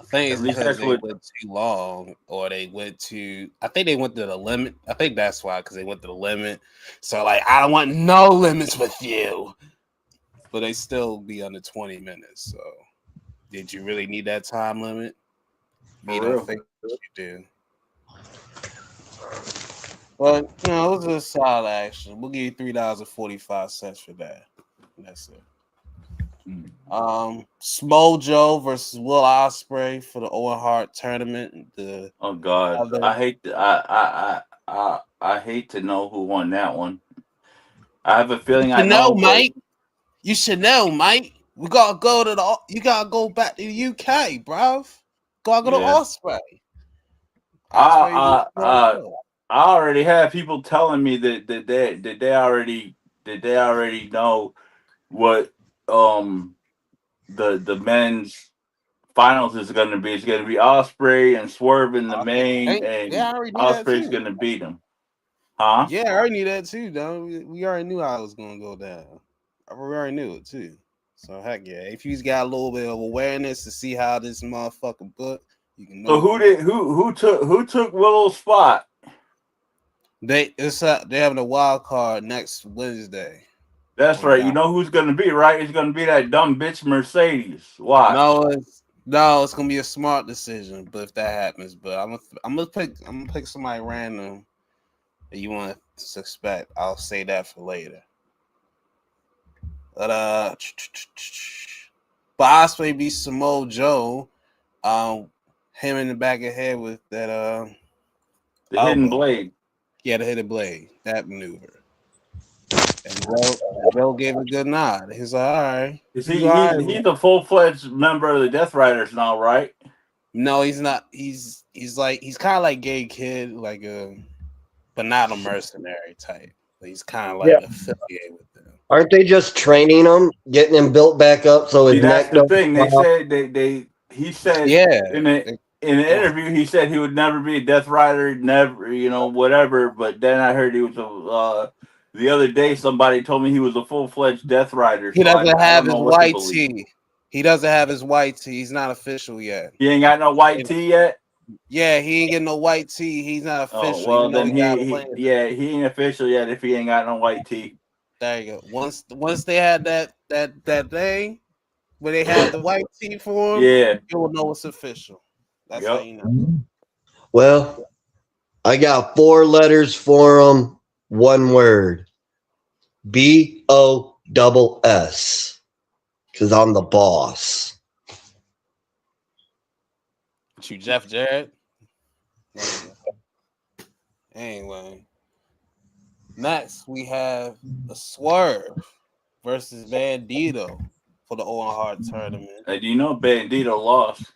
I think At it's least because that's they what. went too long, or they went to. I think they went to the limit. I think that's why, because they went to the limit. So like, I don't want no limits with you. but they still be under 20 minutes. So, did you really need that time limit? You don't think you do. But you know, it was a solid action. We'll give you $3.45 for that. That's it. Smojo versus Will Ospreay for the Owen Hart tournament. Oh God, I hate I hate to know who won that one. I have a feeling I know, Mike. You should know, Mike. We gotta go to the. You gotta go back to the UK, bruv. Gotta go to Ospreay. I already have people telling me that they already know what the men's finals is going to be. It's going to be Ospreay and Swerve in the main, and I already knew Ospreay's going to beat him. Huh? Yeah, I already knew that too, though. We already knew how it was going to go down. We already knew it too. So heck yeah, if you've got a little bit of awareness to see how this motherfucker book, you can know. So who took Willow's spot? They having a wild card next Wednesday. That's right. You know who's going to be, right? It's going to be that dumb bitch Mercedes. Why? No, it's gonna be a smart decision. But if that happens, but I'm gonna pick somebody random that you want to suspect. I'll say that for later. But Ospreay beat Samoa Joe. Him in the back of the head with that the hidden blade. Yeah, the hidden blade. That maneuver. And Joe gave a good nod. He's like, all right. He's a full-fledged member of the Death Riders now, right? No, he's not. He's kind of like Gay Kid, but not a mercenary type. But he's kind of like affiliated with them. Aren't they just training him, getting him built back up so his neck? That's the thing. They said he said in an interview he said he would never be a Death Rider, never, whatever. But then I heard he was the other day somebody told me he was a full-fledged Death Rider. He doesn't have his white tee. He doesn't have his white tee. He's not official yet. He ain't got no white tee yet? Yeah, he ain't getting no white tee. He's not official. Oh, well, then he ain't official yet if he ain't got no white tee. There you go. Once they had that thing where they had the white tee for him, you will know it's official. That's how you know. Well, I got 4 letters for him. 1 word. BOSS. Because I'm the boss. You Jeff Jarrett? Anyway. Next, we have a Swerve versus Bandito for the Owen Hart tournament. Hey, do you know Bandito lost?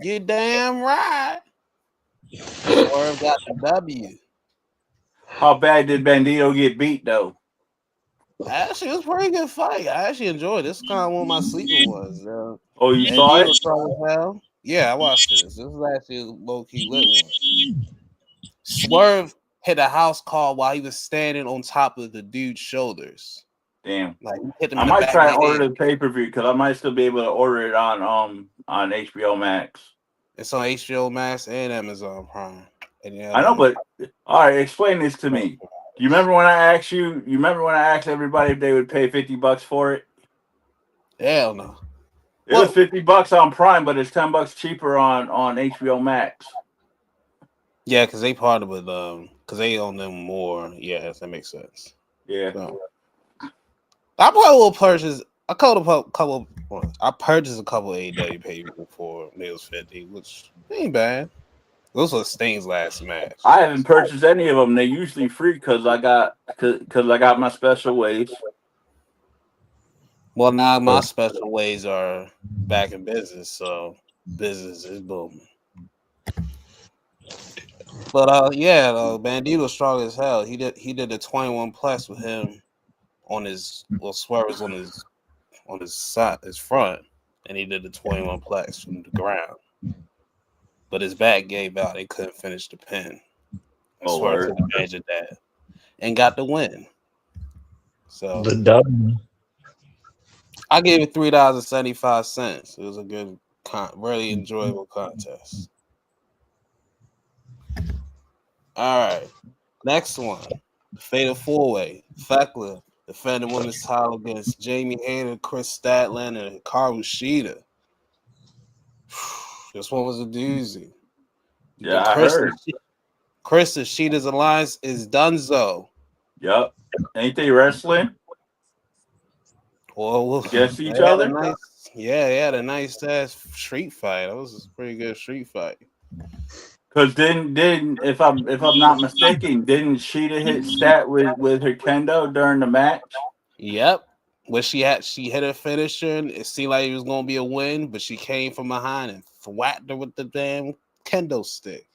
You damn right. Swerve got the W. How bad did Bandito get beat, though? Actually, it was a pretty good fight. I actually enjoyed it. This is kind of one of my sleeping ones. Oh, you saw it? Yeah, I watched this. This was actually a low-key lit one. Swerve hit a house call while he was standing on top of the dude's shoulders. Damn. Hit him I might try and order the pay-per-view because I might still be able to order it on HBO Max. It's on HBO Max and Amazon Prime. I know, but all right, explain this to me. You remember when I asked you? You remember when I asked everybody if they would pay $50 for it? Hell no. It was $50 on Prime, but it's $10 cheaper on HBO Max. Yeah, because they part of it. Because they own them more. Yeah, that makes sense. Yeah. So, I probably will purchase a couple. I purchased a couple of AEW pay-per-view for it was $50, which ain't bad. Those were Sting's last match. I haven't purchased any of them. They're usually free because I got my special ways. Well, now my special ways are back in business, so business is booming. But Bandito's strong as hell. He did the 21 plus with him on his Swerve's on his side, his front, and he did the 21 plus from the ground. But his back gave out. They couldn't finish the pin. And Swerve took advantage of that and got the win. So the W. I gave it $3.75. It was a good, really enjoyable contest. All right, next one, Fatal 4-Way: Thekla defending women's title against Jamie Hayter, Chris Statlander, and Hikaru Shida. This one was a doozy. Yeah, I heard. Chris and Sheeta's alliance is donezo. Yep. Ain't they wrestling Well, against each they had other? they had a nice ass street fight. That was a pretty good street fight. Because didn't if I'm not mistaken, didn't Sheeta hit Stat with her kendo during the match? Yep. When she hit her finisher, and it seemed like it was gonna be a win, but she came from behind and whacked her with the damn kendo stick.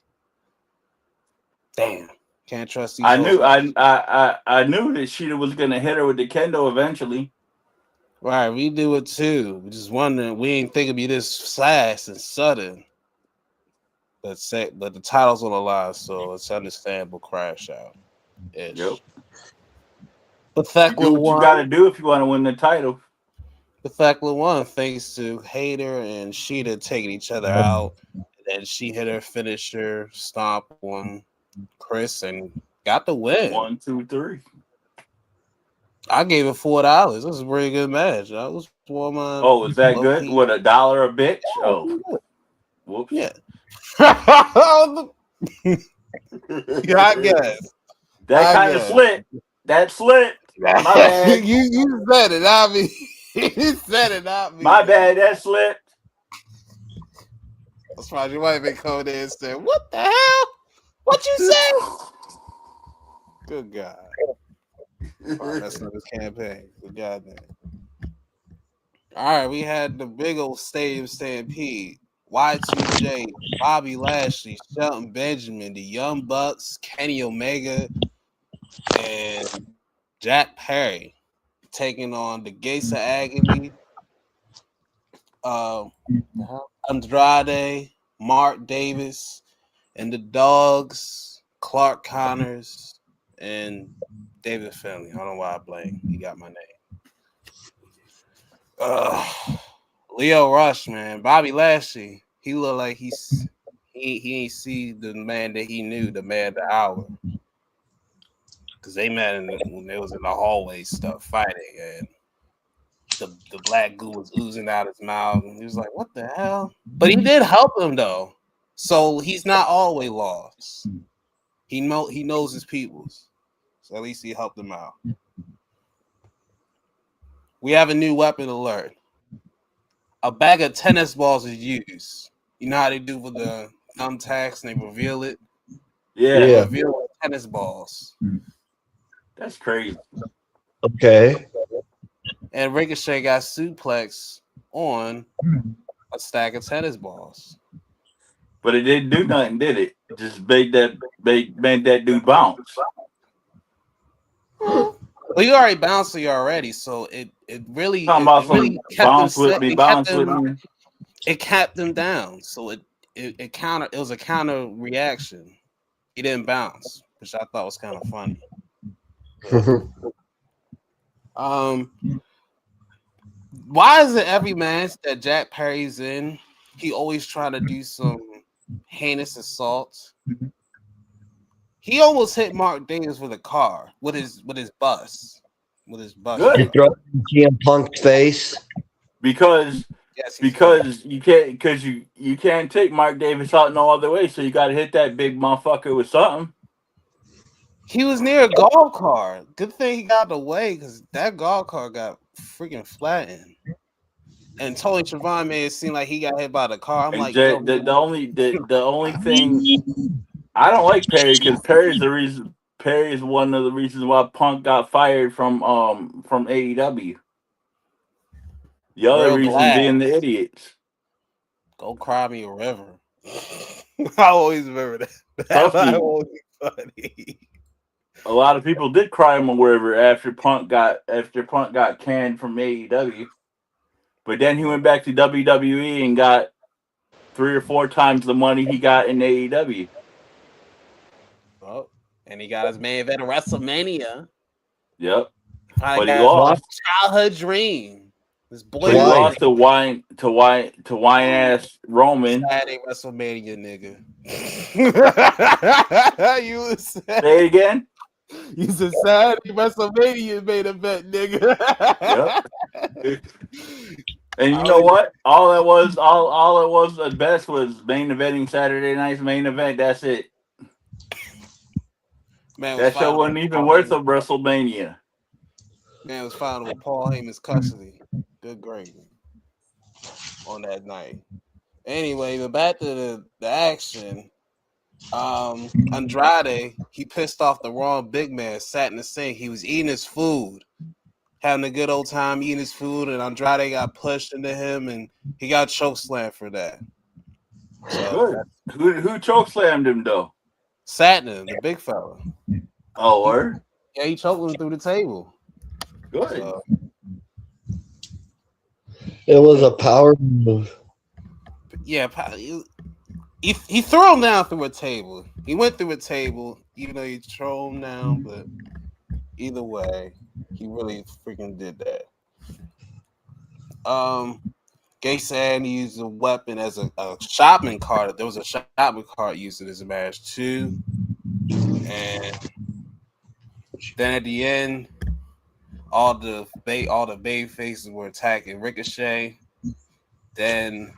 Damn, can't trust these. I knew that Sheeta was gonna hit her with the kendo eventually. Right, we do it too. We just wondering, we ain't think it'd be this fast and sudden. But the title's on the line, so it's understandable crash out. Yep. But You Thekla do what won. you gotta do if you want to win the title. The Thekla won thanks to Hayter and Sheeta taking each other out. And then she hit her finisher, stomp on Chris, and got the win. 1, 2, 3. I gave it $4. This was a pretty good match. I was for my. Oh, is that good? What, $1 a bitch? Oh, whoops. Yeah. I guess. That kind of slipped. That slipped. My bad. you said it, not me. You said it, not me. My bad. That slipped. I'm surprised you might have been coming in and said, "What the hell? What you say?" Good God. That's another campaign. Good goddamn. All right, we had the big old stadium stampede. Y2J, Bobby Lashley, Shelton Benjamin, the Young Bucks, Kenny Omega, and Jack Perry taking on the Gates of Agony, Andrade, Mark Davis, and the Dogs, Clark Connors, and David Finley. I don't know why I blame. He got my name. Leo Rush, man. Bobby Lashley. He looked like he ain't see the man that he knew, the man of the hour. Because they met when they was in the hallway stuff fighting, and the black goo was oozing out his mouth, and he was like, "What the hell?" But he did help him though, so he's not always lost. He knows his peoples, so at least he helped them out. We have a new weapon alert. A bag of tennis balls is used. You know how they do with the thumbtacks and they reveal it? Yeah. They reveal the tennis balls. That's crazy. Okay. And Ricochet got suplex on a stack of tennis balls. But it didn't do nothing, did it? Just made that dude bounce. Well, you already bounced you already, so it really kept them down. So it was a counter reaction. He didn't bounce, which I thought was kind of funny. Why is it every match that Jack Perry's in, he always trying to do some heinous assault? He almost hit Mark Davis with a car with his bus. Good. Throw it in CM Punk's face. Because you can't take Mark Davis out no other way, so you got to hit that big motherfucker with something. He was near a golf cart. Good thing he got away because that golf cart got freaking flattened. And Tony Schiavone made it seem like he got hit by the car. I'm like, the only thing I don't like Perry because Perry is one of the reasons why Punk got fired from AEW. The other reason being the idiots. Go cry me a river. I always remember that. That's always funny. A lot of people did cry him a river after Punk got canned from AEW. But then he went back to WWE and got 3 or 4 times the money he got in AEW. Oh, and he got his main event at WrestleMania. Yep. But he lost childhood dream. This boy lost to wine ass Roman. Saturday WrestleMania, nigga. You say it again. You said Saturday WrestleMania main event, nigga. Yep. And you know what? All it was at best was main eventing Saturday night's main event. That's it. Man was That show fighting wasn't with even Paul worth Heyman. of WrestleMania. Man was fighting with Paul Heyman's custody. Good gravy on that night. Anyway, but back to the action. Andrade, he pissed off the wrong big man, sat in the sink. He was eating his food, having a good old time eating his food, and Andrade got pushed into him, and he got chokeslammed for that. So Good. Who chokeslammed him though? Satnam, the big fella. Oh, word? Yeah, he choked him through the table. Good. So, It was a power move. yeah, he threw him down through a table. He went through a table, even though he threw him down, but either way, he really freaking did that. Gay said he used a weapon as a shopping cart. There was a shopping cart used in this match too. And then at the end, all the baby faces were attacking Ricochet. Then,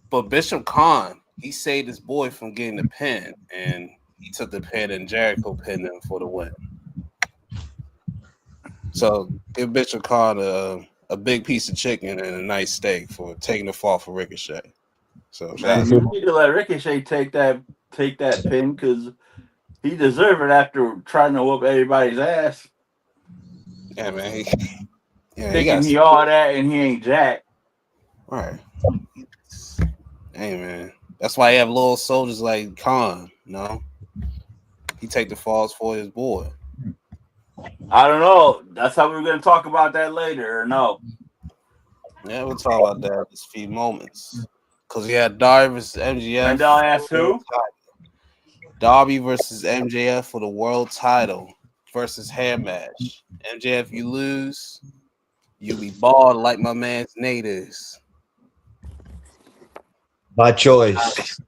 but Bishop Khan, he saved his boy from getting the pin, and he took the pin, and Jericho pinned him for the win. So give Bishop Khan a big piece of chicken and a nice steak for taking the fall for Ricochet. So Man, you need to let Ricochet take that pin because he deserved it after trying to whoop everybody's ass. yeah, man. He Thinking he all that and he ain't jack. Right. Hey, man. That's why you have little soldiers like Khan, you know? He take the falls for his boy. I don't know. That's how we're going to talk about that later, or no? Yeah, we'll talk about that in a few moments. Because we had Darby versus MJF. And they'll ask who? Darby versus MJF for the world title versus hair match. MJF, you lose, you be bald like my man's Nate is. By choice.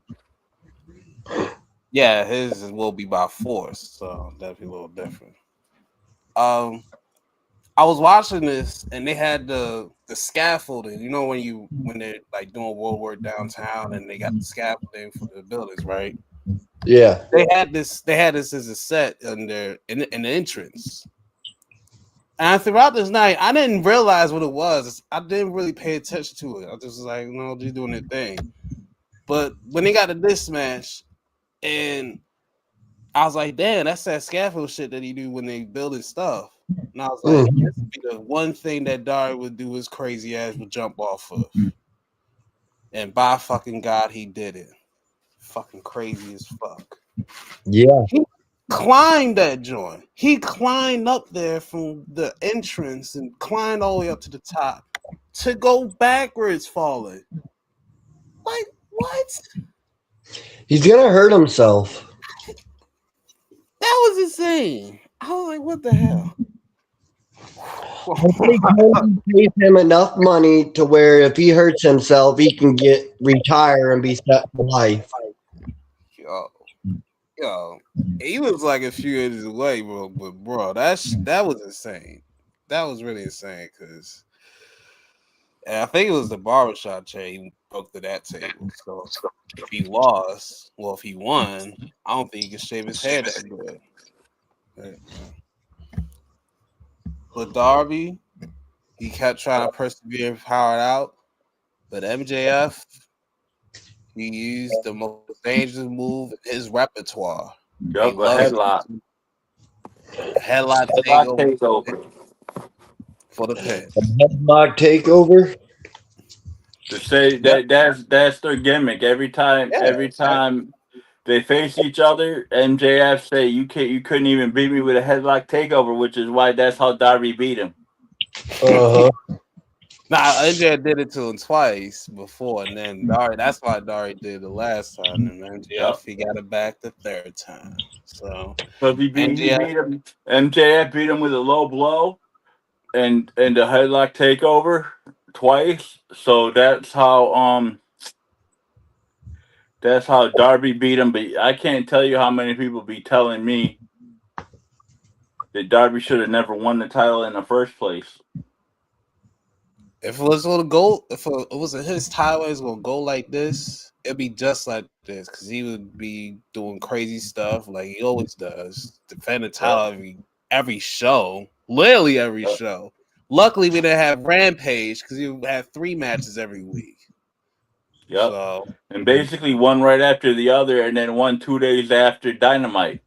Yeah, his will be by force, so that'd be a little different. I was watching this and they had the scaffolding. You know when they're like doing World War downtown and they got the scaffolding for the buildings, right? Yeah. They had this as a set in the entrance. And throughout this night, I didn't realize what it was. I didn't really pay attention to it. I just was like, no, they're doing their thing. But when they got to this match, and I was like, damn, that's that scaffold shit that he do when they building stuff. And I was like, this would be the one thing that Dari would do his crazy ass would jump off of. And by fucking God, he did it. Fucking crazy as fuck. Yeah. He climbed that joint. He climbed up there from the entrance and climbed all the way up to the top to go backwards falling. Like, what? He's going to hurt himself. That was insane. I was like, what the hell? Hopefully, Cody pays him enough money to where if he hurts himself, he can retire and be set for life. Yo, he was like a few inches away, bro. But bro, that was insane. That was really insane because I think it was the barbershop chair he broke to that table. So if he lost, well, if he won, I don't think he could shave his hair that good. But Darby, he kept trying to persevere and power it out. But MJF, he used the most dangerous move in his repertoire. Yup, a headlock. Headlock takeover for the pin. A headlock takeover. To say that's their gimmick. Every time they face each other, MJF say you couldn't even beat me with a headlock takeover, which is why that's how Darby beat him. Nah, MJF did it to him twice before, and then Dari. That's why Dari did the last time, and MJF he got it back the third time. So he beat him. MJF beat him with a low blow, and the headlock takeover twice. So that's how Darby beat him. But I can't tell you how many people be telling me that Darby should have never won the title in the first place. If it was gonna go, if it wasn't his title, it was gonna go like this. It'd be just like this because he would be doing crazy stuff like he always does, defend the title every show, literally every show. Luckily, we didn't have Rampage because he would have 3 matches every week. Yep. So, and basically one right after the other, and then 1 2 days after Dynamite.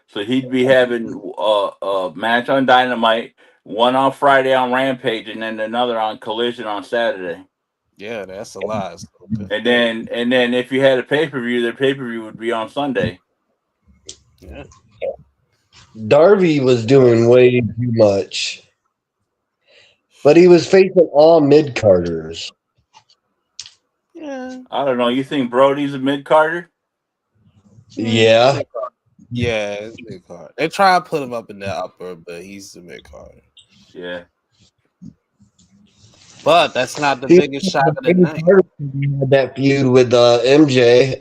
So he'd be having a match on Dynamite, one on Friday on Rampage, and then another on Collision on Saturday. Yeah, that's a lot. And then if you had a pay-per-view, their pay-per-view would be on Sunday. Yeah. Darby was doing way too much. But he was facing all mid-carders. Yeah. I don't know. You think Brody's a mid-carder? Yeah. Yeah, it's mid-card. They try to put him up in the upper, but he's the mid-card. Yeah. But that's not the biggest shock of the night. Had that feud with MJ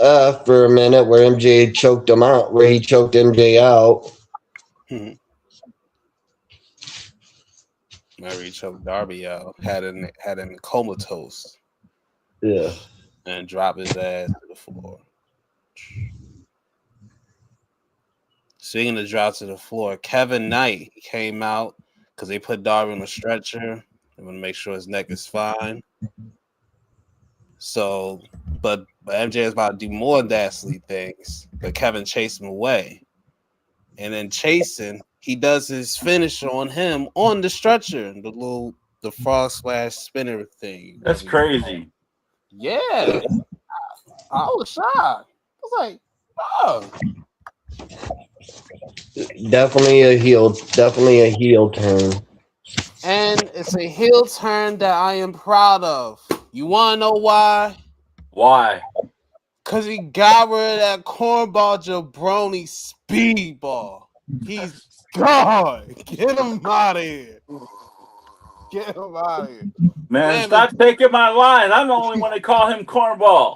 for a minute where MJ choked him out, where he choked MJ out. Mary choked Darby out, had him comatose. Yeah. And dropped his ass to the floor. Speaking of drop to the floor, Kevin Knight came out because they put Darby on a stretcher. They want to make sure his neck is fine. So, but MJ is about to do more dastardly things. But Kevin chased him away. And then chasing, he does his finish on him on the stretcher, the frog splash spinner thing. That's crazy. Yeah. I was shocked. I was like, oh. Definitely a heel turn. And it's a heel turn that I am proud of. You want to know why? Why? Because he got rid of that cornball jabroni speedball. He's gone. Get him out of here. Get him out of here. Man, stop taking my line. I'm the only one to call him cornball.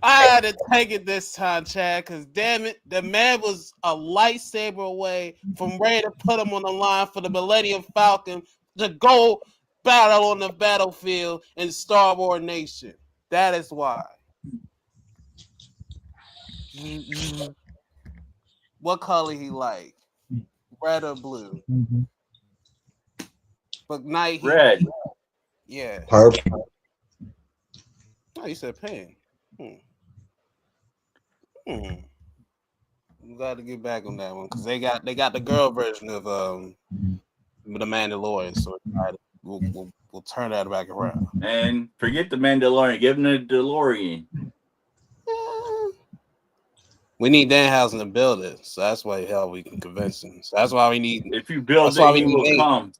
I had to take it this time, Chad, because damn it, the man was a lightsaber away from ready to put him on the line for the Millennium Falcon to go battle on the battlefield in Star Wars Nation. That is why. What color he like? Red or blue? But Knight, red. Yeah. Purple. Oh, you said pink. I'm glad to get back on that one because they got the girl version of the Mandalorian, so we'll turn that back around. And forget the Mandalorian, give him the DeLorean. We need Danhausen to build it, so that's why we can convince him. So that's why we need. If you build it, he will come.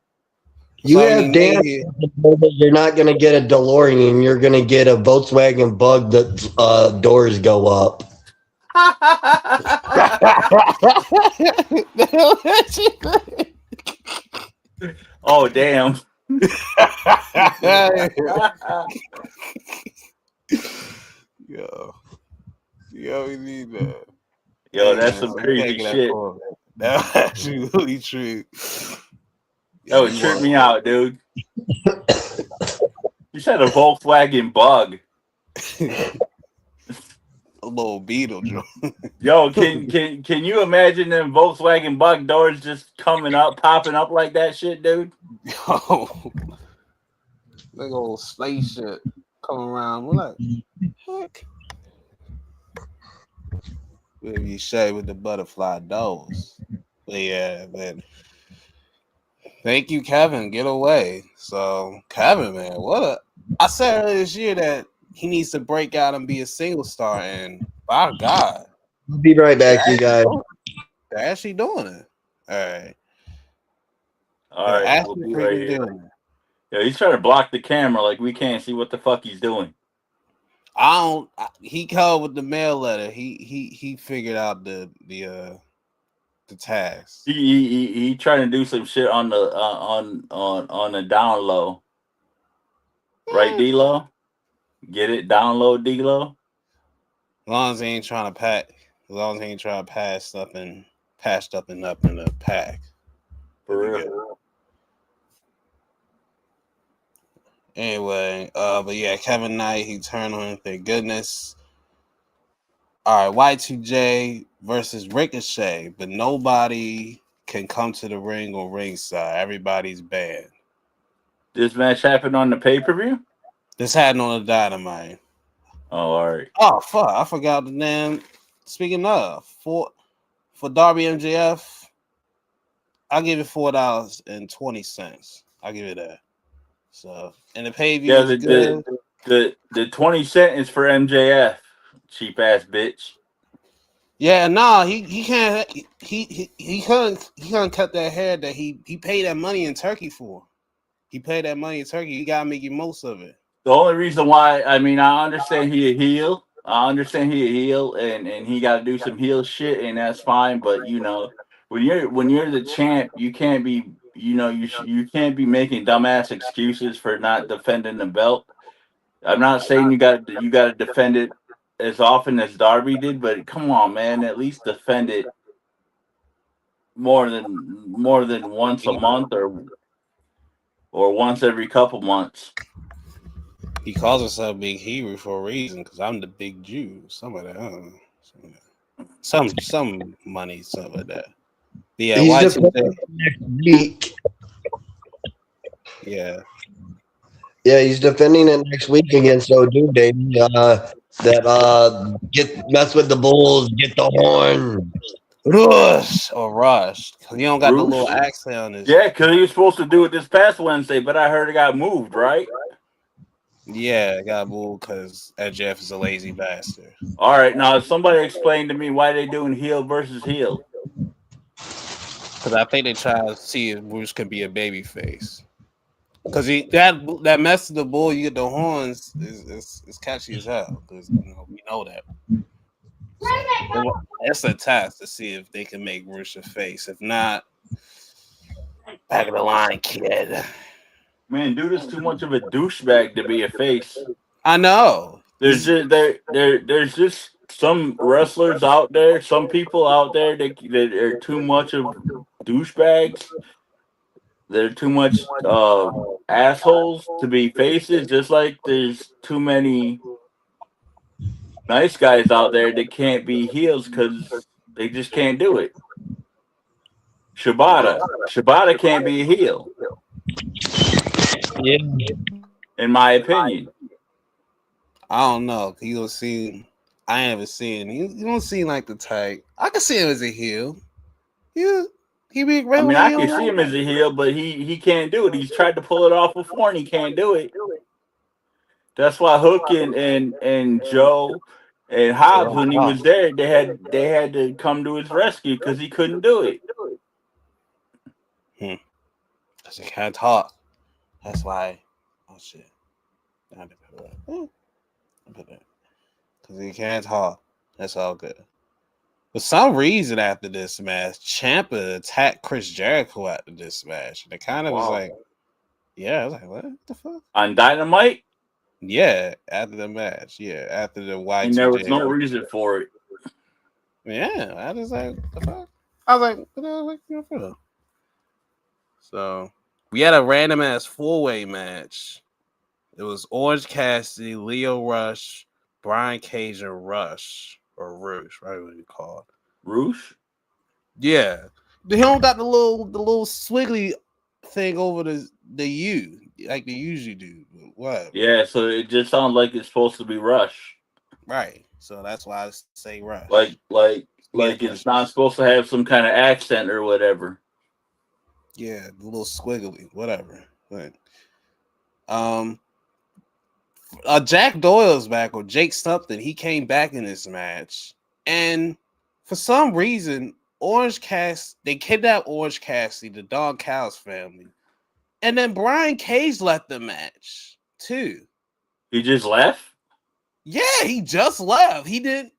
You have Dan. You're not going to get a DeLorean. You're going to get a Volkswagen Bug that doors go up. Oh damn! Yo, we need that. Yo, that's some crazy shit. That's actually really true. That would trip me out, dude. You said a Volkswagen Bug. A little Beetle, Joe. Yo, can you imagine them Volkswagen Bug doors just popping up like that shit, dude? Yo, big old spaceship coming around. We're like, heck. Maybe Shay with the butterfly doors. But yeah, man. Thank you, Kevin. Get away. So, Kevin, man, I said earlier this year that he needs to break out and be a single star, and by God. I'll be right back, you guys. They're actually doing it. All right. We'll be right here. Yeah, he's trying to block the camera like we can't see what the fuck he's doing. He called with the mail letter. He figured out the task. He trying to do some shit on the down low. Right, D-Lo? Get it? Download D-Lo? As long as he ain't trying to pass nothing patched up and up in the pack. Anyway, but yeah, Kevin Knight, he turned on him, thank goodness. All right, Y2J versus Ricochet, but nobody can come to the ring or ringside. Everybody's banned. This match happened on the pay-per-view? This happened on the Dynamite. Oh, all right. Oh fuck, I forgot the name. Speaking of, for Darby MJF, I'll give it $4.20. I'll give it that. So, and the pay view Yeah, is good. the 20 cent is for MJF. Cheap ass bitch. Yeah, nah, he can't. He couldn't cut that hair that he paid that money in Turkey for. He paid that money in Turkey. You gotta make the most of it. The only reason why, I mean, I understand he a heel. I understand he a heel, and he got to do some heel shit, and that's fine. But you know, when you're the champ, you can't be, you know, you can't be making dumbass excuses for not defending the belt. I'm not saying you got to defend it as often as Darby did, but come on, man, at least defend it more than once a month or once every couple months. He calls himself Big Hebrew for a reason, because I'm the big Jew. Some of that, I don't know. Some money, something like that. But yeah, He's Y2J. next week. Yeah. Yeah, he's defending it next week against Odu, baby. Get mess with the bulls, get the horn. Rush or Rush. Because he don't got the little Roosh? accent on his. Yeah, because he was supposed to do it this past Wednesday, but I heard it got moved, right? Yeah, got booed because Jeff is a lazy bastard. All right, now somebody explain to me why they doing heel versus heel. Because I think they try to see if Bruce can be a baby face. Because that mess of the bull, you get the horns, is catchy as hell. Because we know that. So it's a task to see if they can make Bruce a face. If not, back of the line, kid. Man, dude is too much of a douchebag to be a face. I know. There's just some wrestlers out there, some people out there that are too much of douchebags. They're too much assholes to be faces. Just like there's too many nice guys out there that can't be heels because they just can't do it. Shibata can't be a heel, Yeah. in my opinion. I don't know. You don't see. I ain't ever seen. You don't seem like the type. I can see him as a heel. He be I great mean, when I he can on see that. him as a heel, but he can't do it. He's tried to pull it off before and he can't do it. That's why Hook and Joe and Hobbs, when he was there, they had to come to his rescue because he couldn't do it. Because he can't talk. That's why. Oh shit. Because he can't talk. That's all good. For some reason, after this match, Ciampa attacked Chris Jericho after this match. And it kind of was like, yeah, I was like, what the fuck? On Dynamite, Yeah, after the match. Yeah, after the and there Y2J. was no reason for it. Yeah, I was like, what the fuck? I was like, what the hell for? So, we had a random ass 4-way match. It was Orange Cassidy, Leo Rush, Brian Cage, and Rush. Or Rush, right? What you call it. Roosh? Yeah. He don't got the little swiggly thing over the U like they usually do. What? Yeah, so it just sounds like it's supposed to be Rush. Right. So that's why I say Rush. Like it's not supposed to have some kind of accent or whatever. Yeah, the little squiggly, whatever. But Jack Doyle's back, or Jake something. He came back in this match, and for some reason, they kidnapped Orange Cassidy, the Don Callis family, and then Brian Cage left the match too. He just left? Yeah, he just left. He didn't.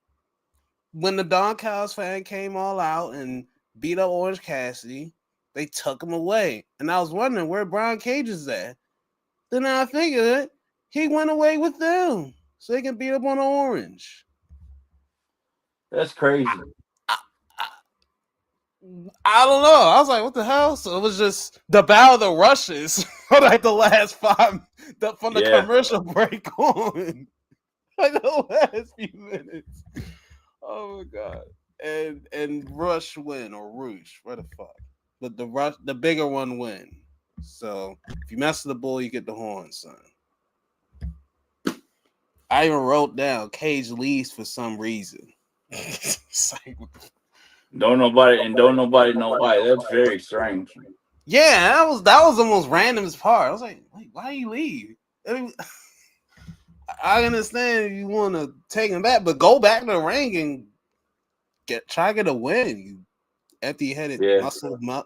When the Don Callis fan came all out and beat up Orange Cassidy, they took him away, and I was wondering where Brian Cage is at. Then I figured he went away with them so they can beat up on Orange. That's crazy. I don't know. I was like, what the hell? So it was just the Battle of the Rushes for like the last from the commercial break on. Like the last few minutes. Oh my god. And Rush win or Rouge, where the fuck? But the bigger one win. So if you mess with the bull, you get the horn, son. I even wrote down Cage leaves for some reason. Like, Don't nobody know why. That's very strange. yeah, that was the most randomest part. I was like, why do you leave? I mean, I understand if you want to take him back, but go back to the ring and try to get a win. You empty-headed,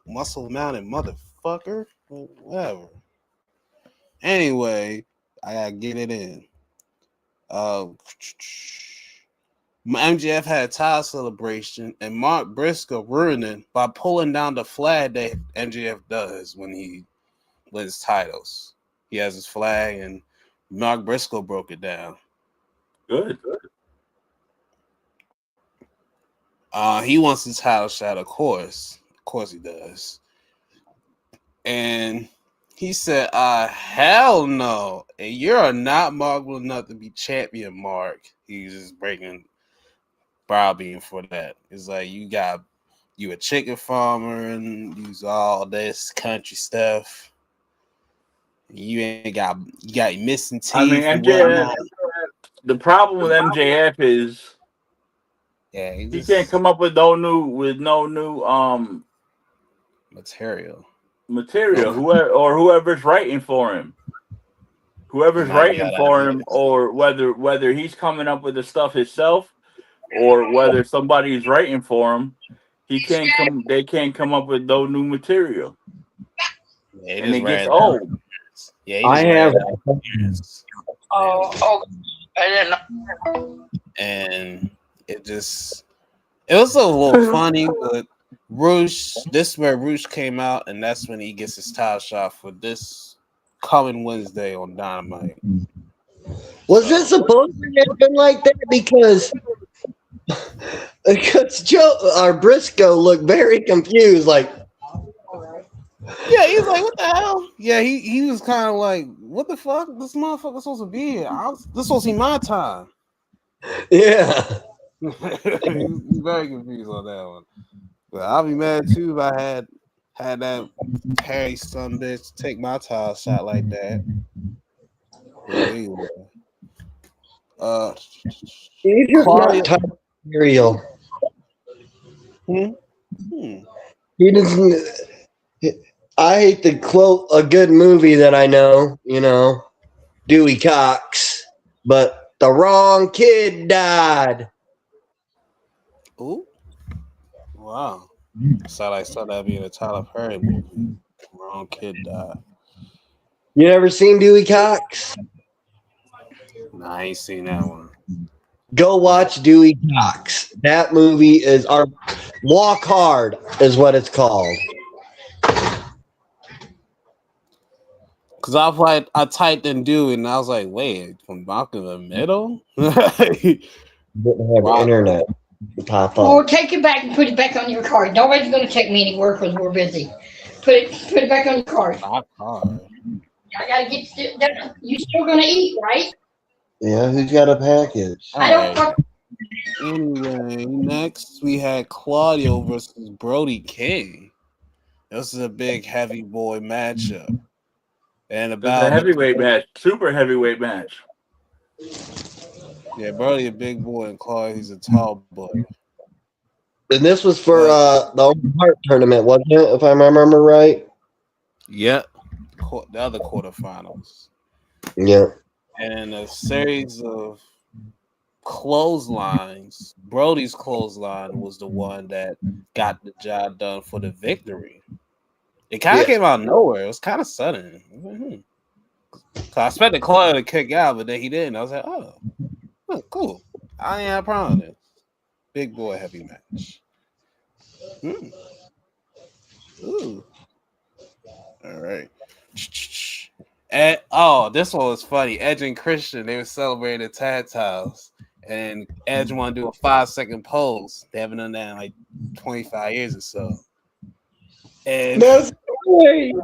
muscle mounted motherfucker. Whatever. Anyway, I gotta get it in. MJF had a title celebration, and Mark Briscoe ruined it by pulling down the flag that MJF does when he wins titles. He has his flag, and Mark Briscoe broke it down. Good. He wants his title shot, of course. Of course he does. And he said, hell no. And you're not marketable enough to be champion, Mark. He's just breaking browbeam for that. It's like you a chicken farmer and use all this country stuff. You got missing teeth. I mean, MJF, the problem with MJF is he can't come up with no new material. Whoever's writing for him. Whoever's writing for him, or whether he's coming up with the stuff himself, or whether somebody's writing for him, they can't come up with no new material. Yeah, and it gets old. Yeah, I have. I didn't know. And it was a little funny, but Rouge, this is where Rouge came out, and that's when he gets his title shot for this coming Wednesday on Dynamite. Was it supposed to happen like that? Because Briscoe looked very confused, like. Yeah, he's like, what the hell? Yeah, he was kind of like, what the fuck? This motherfucker's supposed to be here. This supposed to be my time. Yeah. He's very confused on that one. But I'll be mad too if I had that Perry son bitch take my title shot like that. But anyway. He's just not title material. He doesn't. I hate to quote a good movie that I know, Dewey Cox, but the wrong kid died. Ooh. Wow. I saw that being a Tyler Perry movie. Wrong kid died. You never seen Dewey Cox? Nah, I ain't seen that one. Go watch Dewey Cox. That movie is our Walk Hard is what it's called. Cause I typed in Dewey and I was like, wait, from back in the middle? Didn't have internet to pop up. Or take it back and put it back on your card. Nobody's going to take me anywhere because we're busy. Put it back on your card. I gotta get. You still gonna eat, right? Yeah, who's got a package? I don't. Anyway, next we had Claudio versus Brody King. This is a big heavy boy matchup. And about a heavyweight match, super heavyweight match. Yeah, Brody a big boy and Claudio he's a tall boy. And this was for the Open Heart tournament, wasn't it? If I remember right. Yep. The other quarterfinals. Yeah. And a series of clotheslines. Brody's clothesline was the one that got the job done for the victory. It kind of came out of nowhere. It was kind of sudden. So I expected Claudio to kick out, but then he didn't. I was like, oh cool. I ain't have a problem with it. Big boy heavy match. Ooh. All right. And this one was funny. Edge and Christian, they were celebrating the tag titles. and Edge want to do a 5-second pose. They haven't done that in like 25 years or so. And That's great.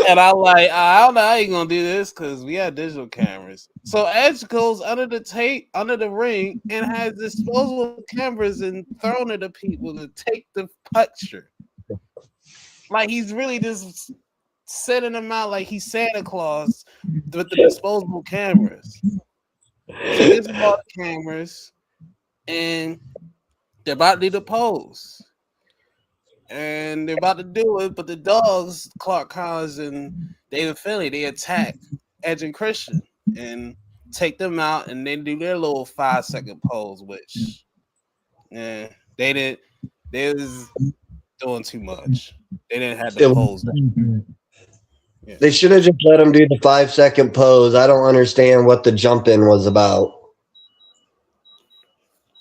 And I'm like, I don't know how you gonna do this because we have digital cameras. So Edge goes under the tape, under the ring, and has disposable cameras and thrown it at people to take the picture. Like he's really just setting them out like he's Santa Claus with the disposable cameras. So he gets all the cameras, and they're about to do the pose. And they're about to do it, but the dogs, Clark Collins and David Finlay, they attack Edge and Christian and take them out, and they do their little 5-second pose, which they didn't. They was doing too much. They didn't have the pose. Yeah. They should have just let them do the 5-second pose. I don't understand what the jump in was about.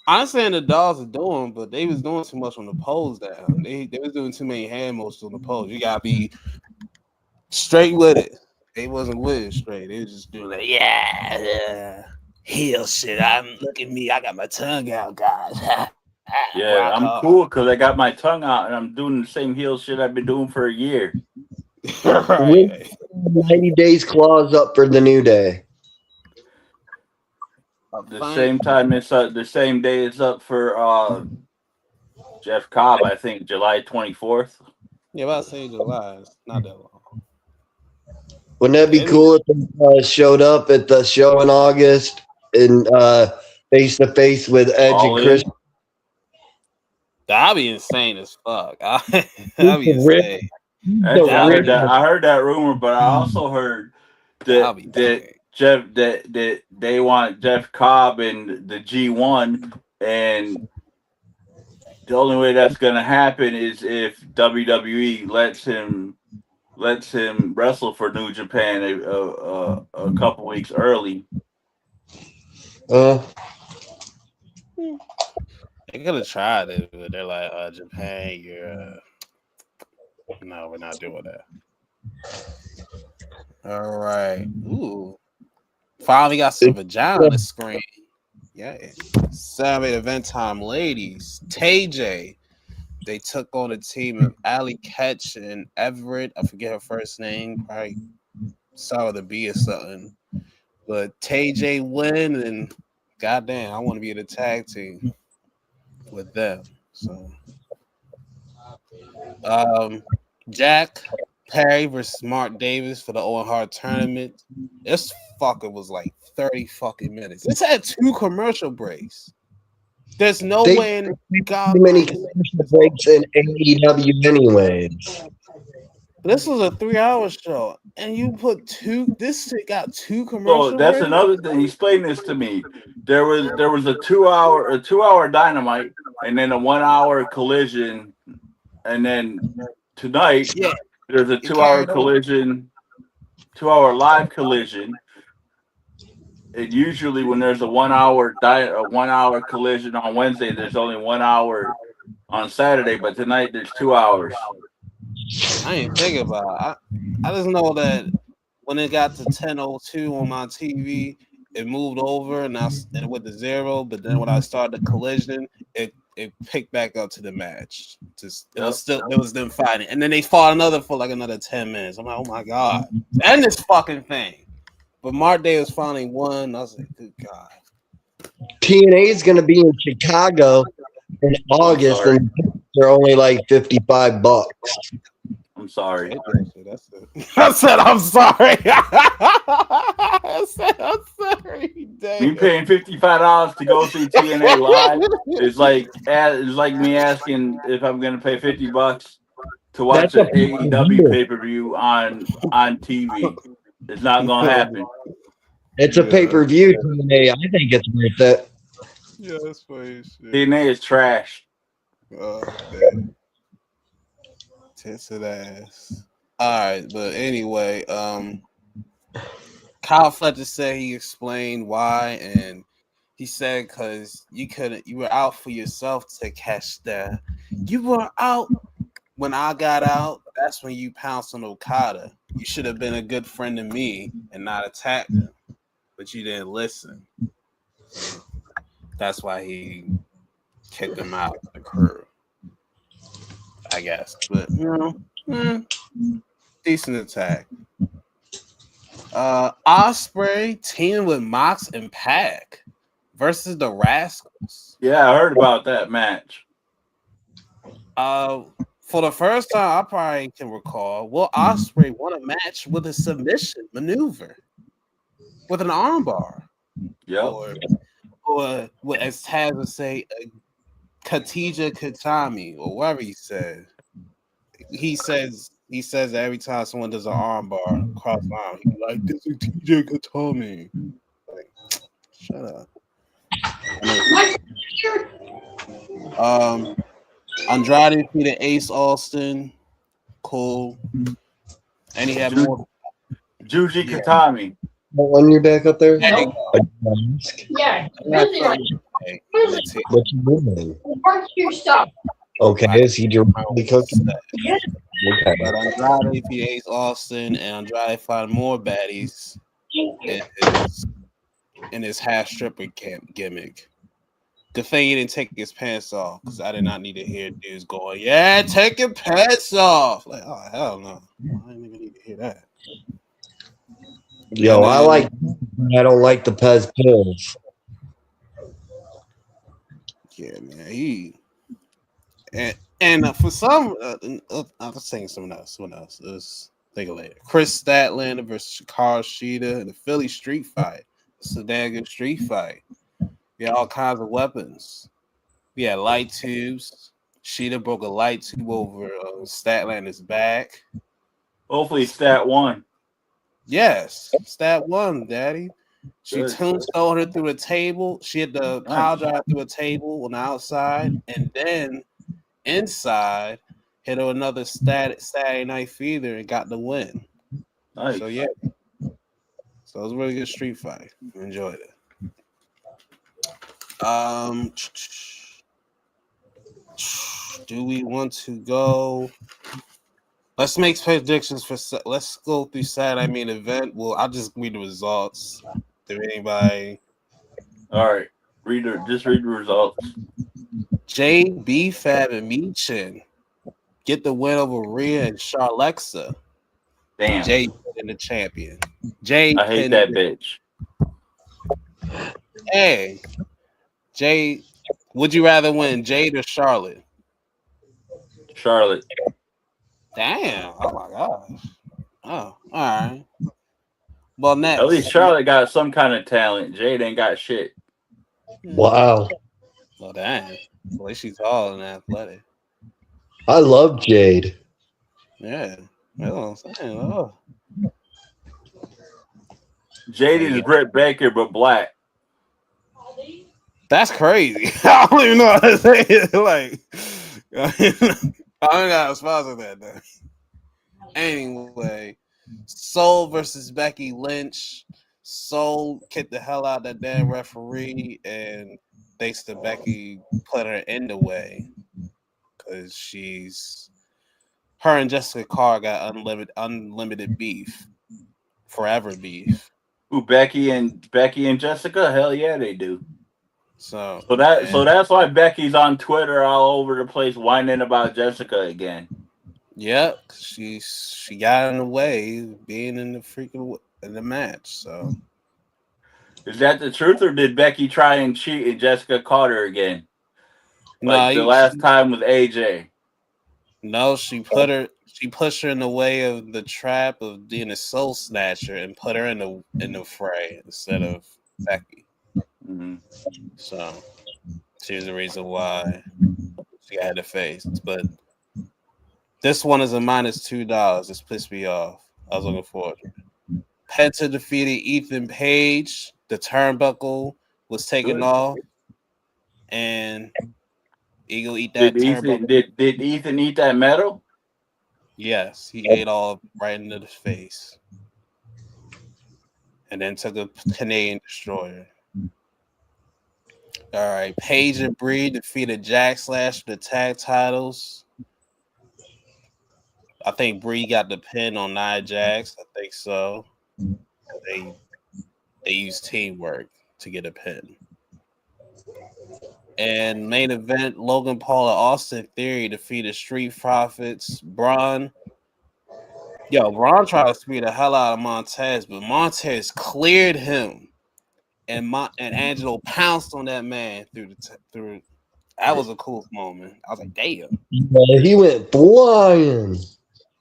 I'm saying the dogs are doing, but they was doing too much on the pose down. They was doing too many hand motions on the pose. You gotta be straight with it. They wasn't with it straight. They was just doing like, yeah, heel shit. Look at me. I got my tongue out, guys. Yeah, I'm cool because I got my tongue out and I'm doing the same heel shit I've been doing for a year. Right. 90 days claws up for the New Day. The same time it's the same day it's up for Jeff Cobb, I think July 24th. Yeah, about to say July. It's not that long. Wouldn't that be cool if they showed up at the show in August and face to face with Edge and Chris? That'd be insane as fuck. That'd be insane. I heard that rumor, but I also heard that they want Jeff Cobb in the G1, and the only way that's gonna happen is if WWE lets him wrestle for New Japan a couple weeks early. They could have tried it, but they're like, Japan, you're no, we're not doing that. All right. Ooh. Finally got some vagina on the screen. Yeah. Saturday event time, ladies. TJ. They took on a team of Allie Ketch and Everett. I forget her first name. Probably started with a B or something. But TJ win, and goddamn, I want to be in a tag team with them. So Jack Perry versus Mark Davis for the Owen Hart tournament. This fucker was like 30 fucking minutes. This had 2 commercial breaks. There's no way in God too many commercial breaks in AEW anyways. This was a 3-hour show, and you put 2. This shit got 2 commercials. So that's another thing. Explain this to me. There was a 2-hour Dynamite, and then a 1-hour Collision, and then tonight there's a 2-hour Collision, 2-hour live Collision. And usually when there's a 1-hour Collision on Wednesday, there's only 1 hour on Saturday, but tonight there's 2 hours. I ain't thinking about it. I just know that when it got to 10:02 on my TV, it moved over and it went to 0. But then when I started the Collision, it picked back up to the match. It was them fighting, and then they fought for another 10 minutes. I'm like, oh my god, end this fucking thing. But Mark Davis finally won. I was like, good god. TNA is going to be in Chicago in August, and they're only like $55. I'm sorry. I said I'm sorry. I said I'm sorry. Dang. Me paying $55 to go see TNA live is like me asking if I'm going to pay $50 to watch an AEW pay-per-view on TV. It's not going to happen. It's a pay-per-view TNA. I think it's worth it. Yeah, that's funny shit. TNA is trash. Oh, man. Tits of ass. All right, but anyway, Kyle Fletcher said he explained why, and he said because you were out for yourself to catch that. You were out when I got out. That's when you pounced on Okada. You should have been a good friend to me and not attacked him, but you didn't listen. That's why he kicked him out of the crew, I guess. But decent attack. Osprey teaming with Mox and Pac versus the Rascals. Yeah, I heard about that match. For the first time I probably can recall, Will Osprey won a match with a submission maneuver with an armbar. Yep. Or as Taz would say, Katija Katami, or whatever he said. He says every time someone does an armbar cross arm, he's like, "This is TJ Katami." Like, shut up. Andrade defeated Ace Austin. Cool. And he had more. Juji Katami. When you're back up there? No. Yeah. What you doing? Parts your stuff. Okay, is he directly cooking? Yes. Okay. But Andrade defeated Ace Austin, and Andrade found more baddies in his half stripper camp gimmick. Good thing he didn't take his pants off, because I did not need to hear dudes going, "Yeah, take your pants off." Like, oh hell no, I didn't even need to hear that. Yo, I don't like the Pez pills. Yeah, man, and for some, I was saying someone else. Let's think of later. Chris Statlander versus Shikara Shida in a Philly street fight. It's a damn good street fight. We had all kinds of weapons. We had light tubes. Shida broke a light tube over Statlander's back. Hopefully, Stat won. Yes, Stat won, Daddy. She tombstone her through a table. She had the power drive through a table on the outside, and then inside hit her another Saturday Night Fever and got the win. Nice. So yeah, so it was a really good street fight. Enjoyed it. Do we want to go? Let's make predictions for. Let's go through Saturday main event. Well, I'll just read the results. Did anybody? All right, just read the results. JB Fab and Meechin get the win over Rhea and Charlexa. Damn. Jay in the champion. Jay, I hate that bitch. Hey, Jay, would you rather win Jade or Charlotte? Charlotte. Damn. Oh my gosh. Oh, all right. Well, next. At least Charlotte got some kind of talent. Jade ain't got shit. Wow. Well, damn. At least she's tall and athletic. I love Jade. Yeah. That's what I'm saying. Oh. Jade is Britt Baker, but black. That's crazy. I don't even know how to say it. Like, I don't got to sponsor that though. Anyway, Soul versus Becky Lynch. Soul kicked the hell out of that damn referee, and thanks to Becky, put her in the way because her and Jessica Carr got unlimited beef, forever beef. Who, Becky and Jessica? Hell yeah, they do. So that's why Becky's on Twitter all over the place whining about Jessica again. Yep, she got in the way being in the match. So is that the truth, or did Becky try and cheat and Jessica caught her again? Like the last time with AJ. No, she pushed her in the way of the trap of being a soul snatcher and put her in the fray instead of Becky. Mm-hmm. So she was the reason why she had to face. But this one is a -$2. It's pissed me off. I was looking forward to it. Penta defeated Ethan Page. The turnbuckle was taken off, and Eagle eat that turnbuckle. Did Ethan eat that metal? Yes, he ate all right into the face, and then took a Canadian destroyer. All right, Paige and Bree defeated Jack Slash for the tag titles. I think Bree got the pin on Nia Jax. I think so. They used teamwork to get a pin. And main event, Logan Paul and Austin Theory defeated Street Profits. Braun tried to speed the hell out of Montez, but Montez cleared him, and Angelo pounced on that man through. That was a cool moment. I was like, damn. Yeah, he went flying.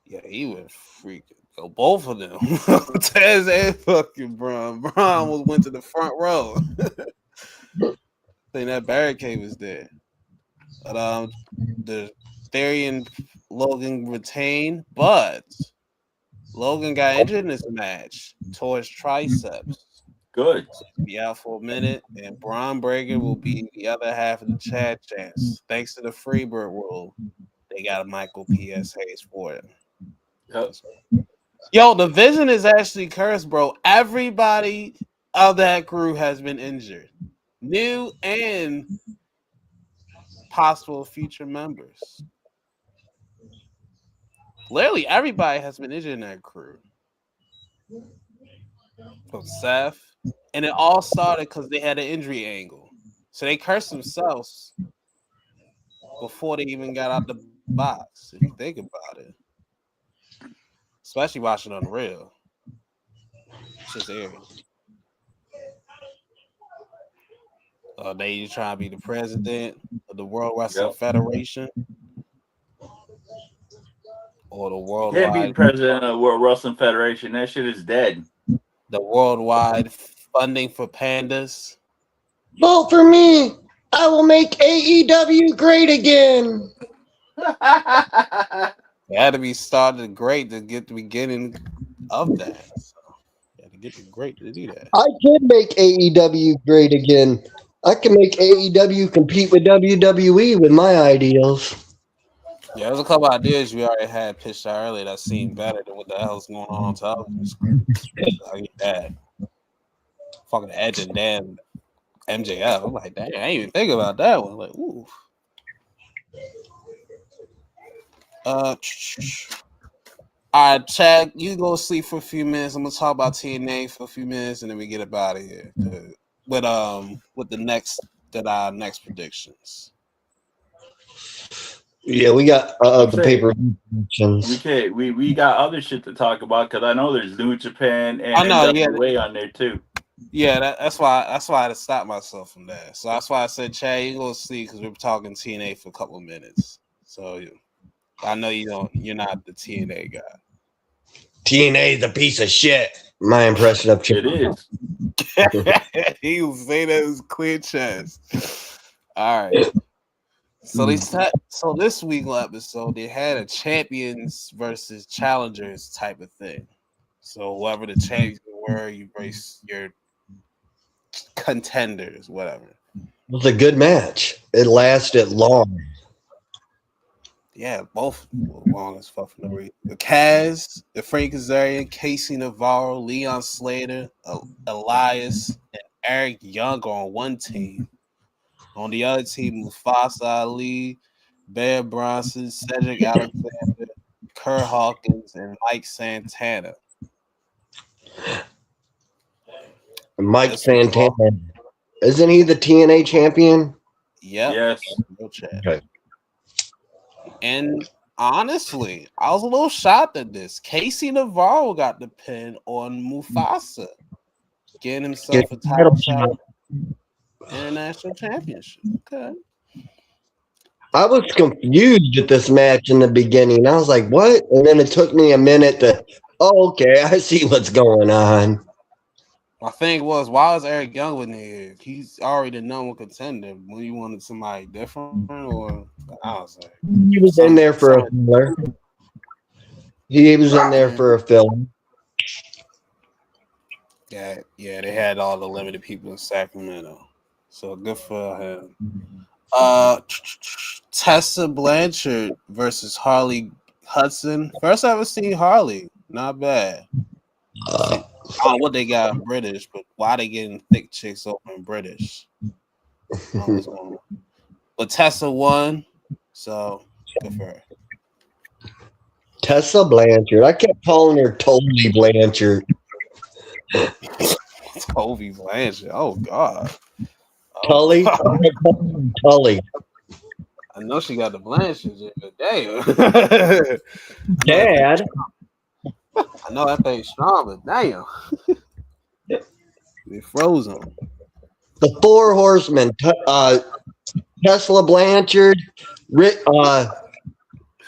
Yeah, he went freaking. So both of them, Montez and fucking Braun. Braun went to the front row. I think that barricade was there. But the Theory and Logan retained, but Logan got injured in this match towards triceps. Good. So he'll be out for a minute, and Braun Breaker will be the other half of the Chad chance. Thanks to the Freebird rule, they got a Michael P.S. Hayes for it. Yep. Yo, the Vision is actually cursed, bro. Everybody of that crew has been injured. New and possible future members. Literally, everybody has been injured in that crew. From Seth. And it all started because they had an injury angle. So they cursed themselves before they even got out the box, if you think about it. Especially watching on the real. It's just eerie. They you trying to be the president of the World Wrestling Federation? Or the worldwide. Can't be the president of the World Wrestling Federation. That shit is dead. The worldwide funding for pandas. Vote for me. I will make AEW great again. It had to be started great to get the beginning of that. So you had to get it great to do that. I can make AEW great again. I can make AEW compete with WWE with my ideals. Yeah, there's a couple ideas we already had pitched out earlier that seemed better than what the hell's going on television screen. I get that. Fucking Edge and damn MJF. I'm like, dang, I didn't even think about that one. Like, ooh. All right, Chad, you go sleep for a few minutes. I'm gonna talk about TNA for a few minutes, and then we get up out of here with our next predictions. Yeah, we got the paper predictions. We got other shit to talk about because I know there's New Japan and NWA on there too. Yeah, that's why I had to stop myself from that. So that's why I said, Chad, you go sleep because we're talking TNA for a couple of minutes. So I know you're not the TNA guy. TNA is a piece of shit. My impression of Chad. It is. He will say that with clear chest. All right. So this week's episode, they had a champions versus challengers type of thing. So whoever the champions were, you race your contenders, whatever. It was a good match. It lasted long. Yeah, both long as fuck for no reason. The Kaz, the Frank Kazarian, Casey Navarro, Leon Slater, Elias, and Eric Young on one team. On the other team, Mufasa Ali, Bear Bronson, Cedric Alexander, Kurt Hawkins, and Mike Santana. Mike Santana. Isn't he the TNA champion? Yep. Yes. No chat. Okay. And honestly, I was a little shocked at this. Casey Navarro got the pin on Mufasa, getting himself a title shot. International Championship. Okay. I was confused at this match in the beginning. I was like, what? And then it took me a minute to, okay, I see what's going on. My thing was, why is Eric Young in here? He's already the number one contender. When you wanted somebody different, or I was like, he was in there for a filler. He was in there for a filler. Yeah, they had all the limited people in Sacramento. So good for him. Tessa Blanchard versus Harley Hudson. First I ever seen Harley. Not bad. I don't know what they got in British, but why they getting thick chicks over in British? But Tessa won, so good for her. Tessa Blanchard. I kept calling her Toby Blanchard. Toby Blanchard. Oh God. Tully. Tully. I know she got the Blanchard, but damn. Dad. I know that thing's strong, but damn. It froze him. The Four Horsemen. Tesla Blanchard.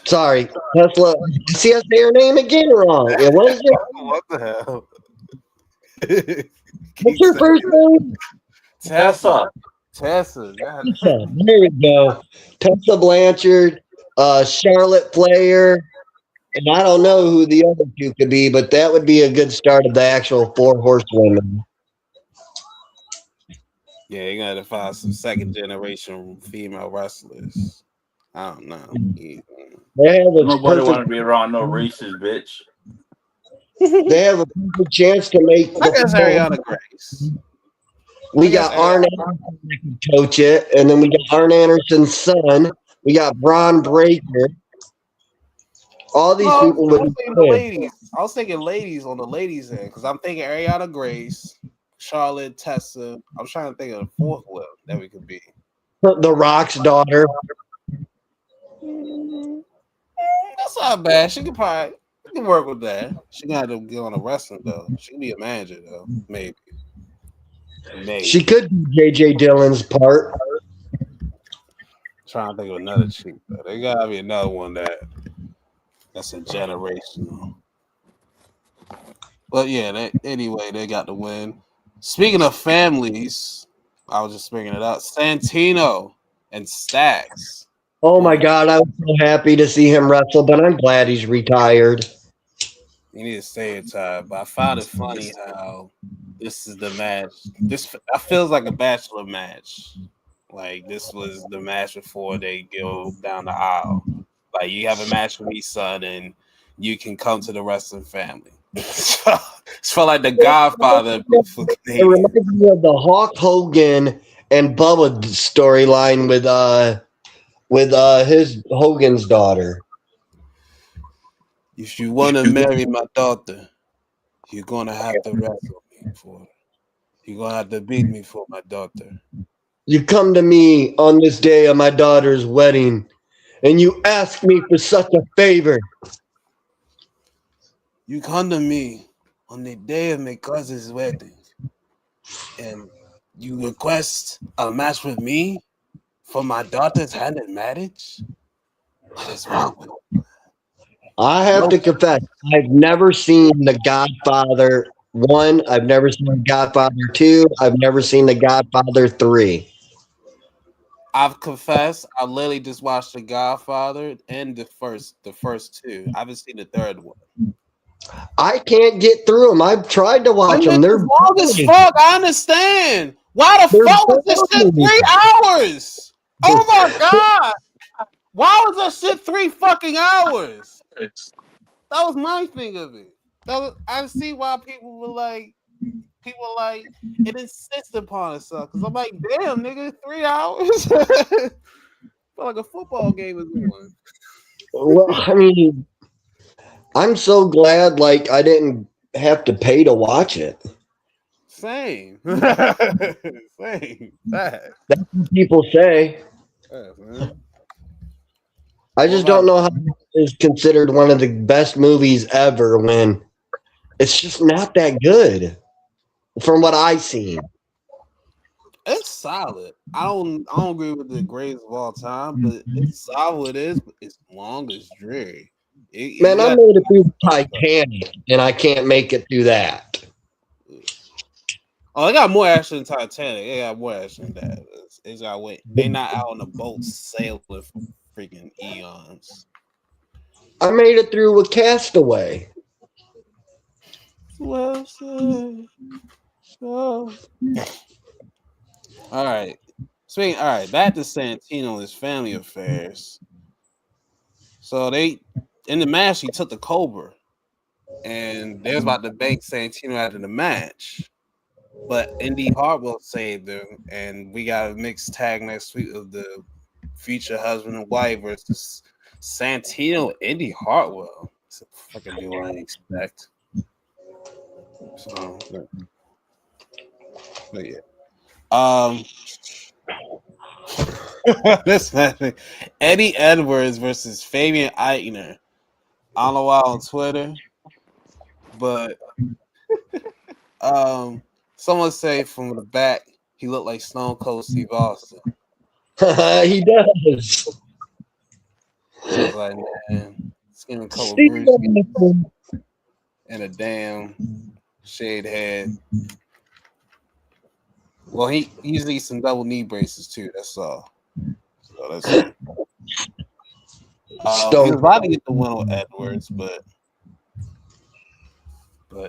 Sorry, Tesla. See, I say her name again wrong. Yeah, what is it? What the hell? What's her first name? Tessa. Tessa. There we go. Tessa Blanchard, Charlotte Flair, and I don't know who the other two could be, but that would be a good start of the actual Four Horsewomen. Yeah, you gotta find some second generation female wrestlers. I don't know. Nobody want to be around no racist bitch. They have a perfect chance to make. I guess Ariana Grace. We got Arn Anderson that can coach it, and then we got Arn Anderson's son. We got Braun Breaker. All these people would be ladies. I was thinking ladies on the ladies' end because I'm thinking Ariana Grace, Charlotte, Tessa. I'm trying to think of the fourth one that we could be. The Rock's daughter. That's not bad. She could work with that. She gonna have to get on a wrestling though. She can be a manager though, maybe. She could be JJ Dillon's part. Trying to think of another chick though. There gotta be another one that's a generational. But yeah, anyway, they got the win. Speaking of families, I was just bringing it up. Santino and Stacks. Oh my God, I was so happy to see him wrestle, but I'm glad he's retired. You need to stay in time. But I found it funny how this is the match. This feels like a bachelor match. Like this was the match before they go down the aisle. Like you have a match with me, son, and you can come to the wrestling family. It's felt like the Godfather. It reminds me of the Hulk Hogan and Bubba storyline with his Hogan's daughter. If you want to marry my daughter, you're gonna have to wrestle me for it. You're gonna have to beat me for my daughter. You come to me on this day of my daughter's wedding, and you ask me for such a favor. You come to me on the day of my cousin's wedding, and you request a match with me for my daughter's hand in marriage? What is wrong with you? I have to confess, I've never seen The Godfather 1. I've never seen The Godfather 2. I've never seen The Godfather 3. I've confessed, I literally just watched The Godfather and the first two. I haven't seen the third one. I can't get through them. I've tried to watch them. They're long as fuck. I understand. Why the fuck was this shit 3 hours? Oh my God. Why was that shit 3 fucking hours? That was my thing of it. I see why people it insists upon itself. Because I'm like, damn, nigga, 3 hours? Felt like a football game is going. Well, I mean, I'm so glad I didn't have to pay to watch it. Same. Same. That's what people say. Yeah, I just don't know how it's considered one of the best movies ever when it's just not that good from what I've seen. It's solid. I don't agree with the greatest of all time, but it's solid. It is, but it's long as dreary. I made it through Titanic, and I can't make it through that. Oh, they got more action than Titanic. They got more action than that. It's got wait. They not out on the boat sailing for freaking eons. I made it through with Castaway. Well said. So. All right. Back to Santino and his family affairs. So in the match, he took the Cobra, and they was about to bank Santino after the match. But Indy Hartwell saved him, and we got a mixed tag next week of the future husband and wife versus Santino, Indy Hartwell. It's a fucking deal I didn't expect. So, but yeah. This man, Eddie Edwards versus Fabian Eichner. I don't know why on Twitter, but someone say from the back he looked like Stone Cold Steve Austin. He does. I was like, man, skin color Steve Bruce Austin. and a damn shaved head. Well, he usually eats some double knee braces too. That's all. So that's it. He was about to get the win on Edwards, but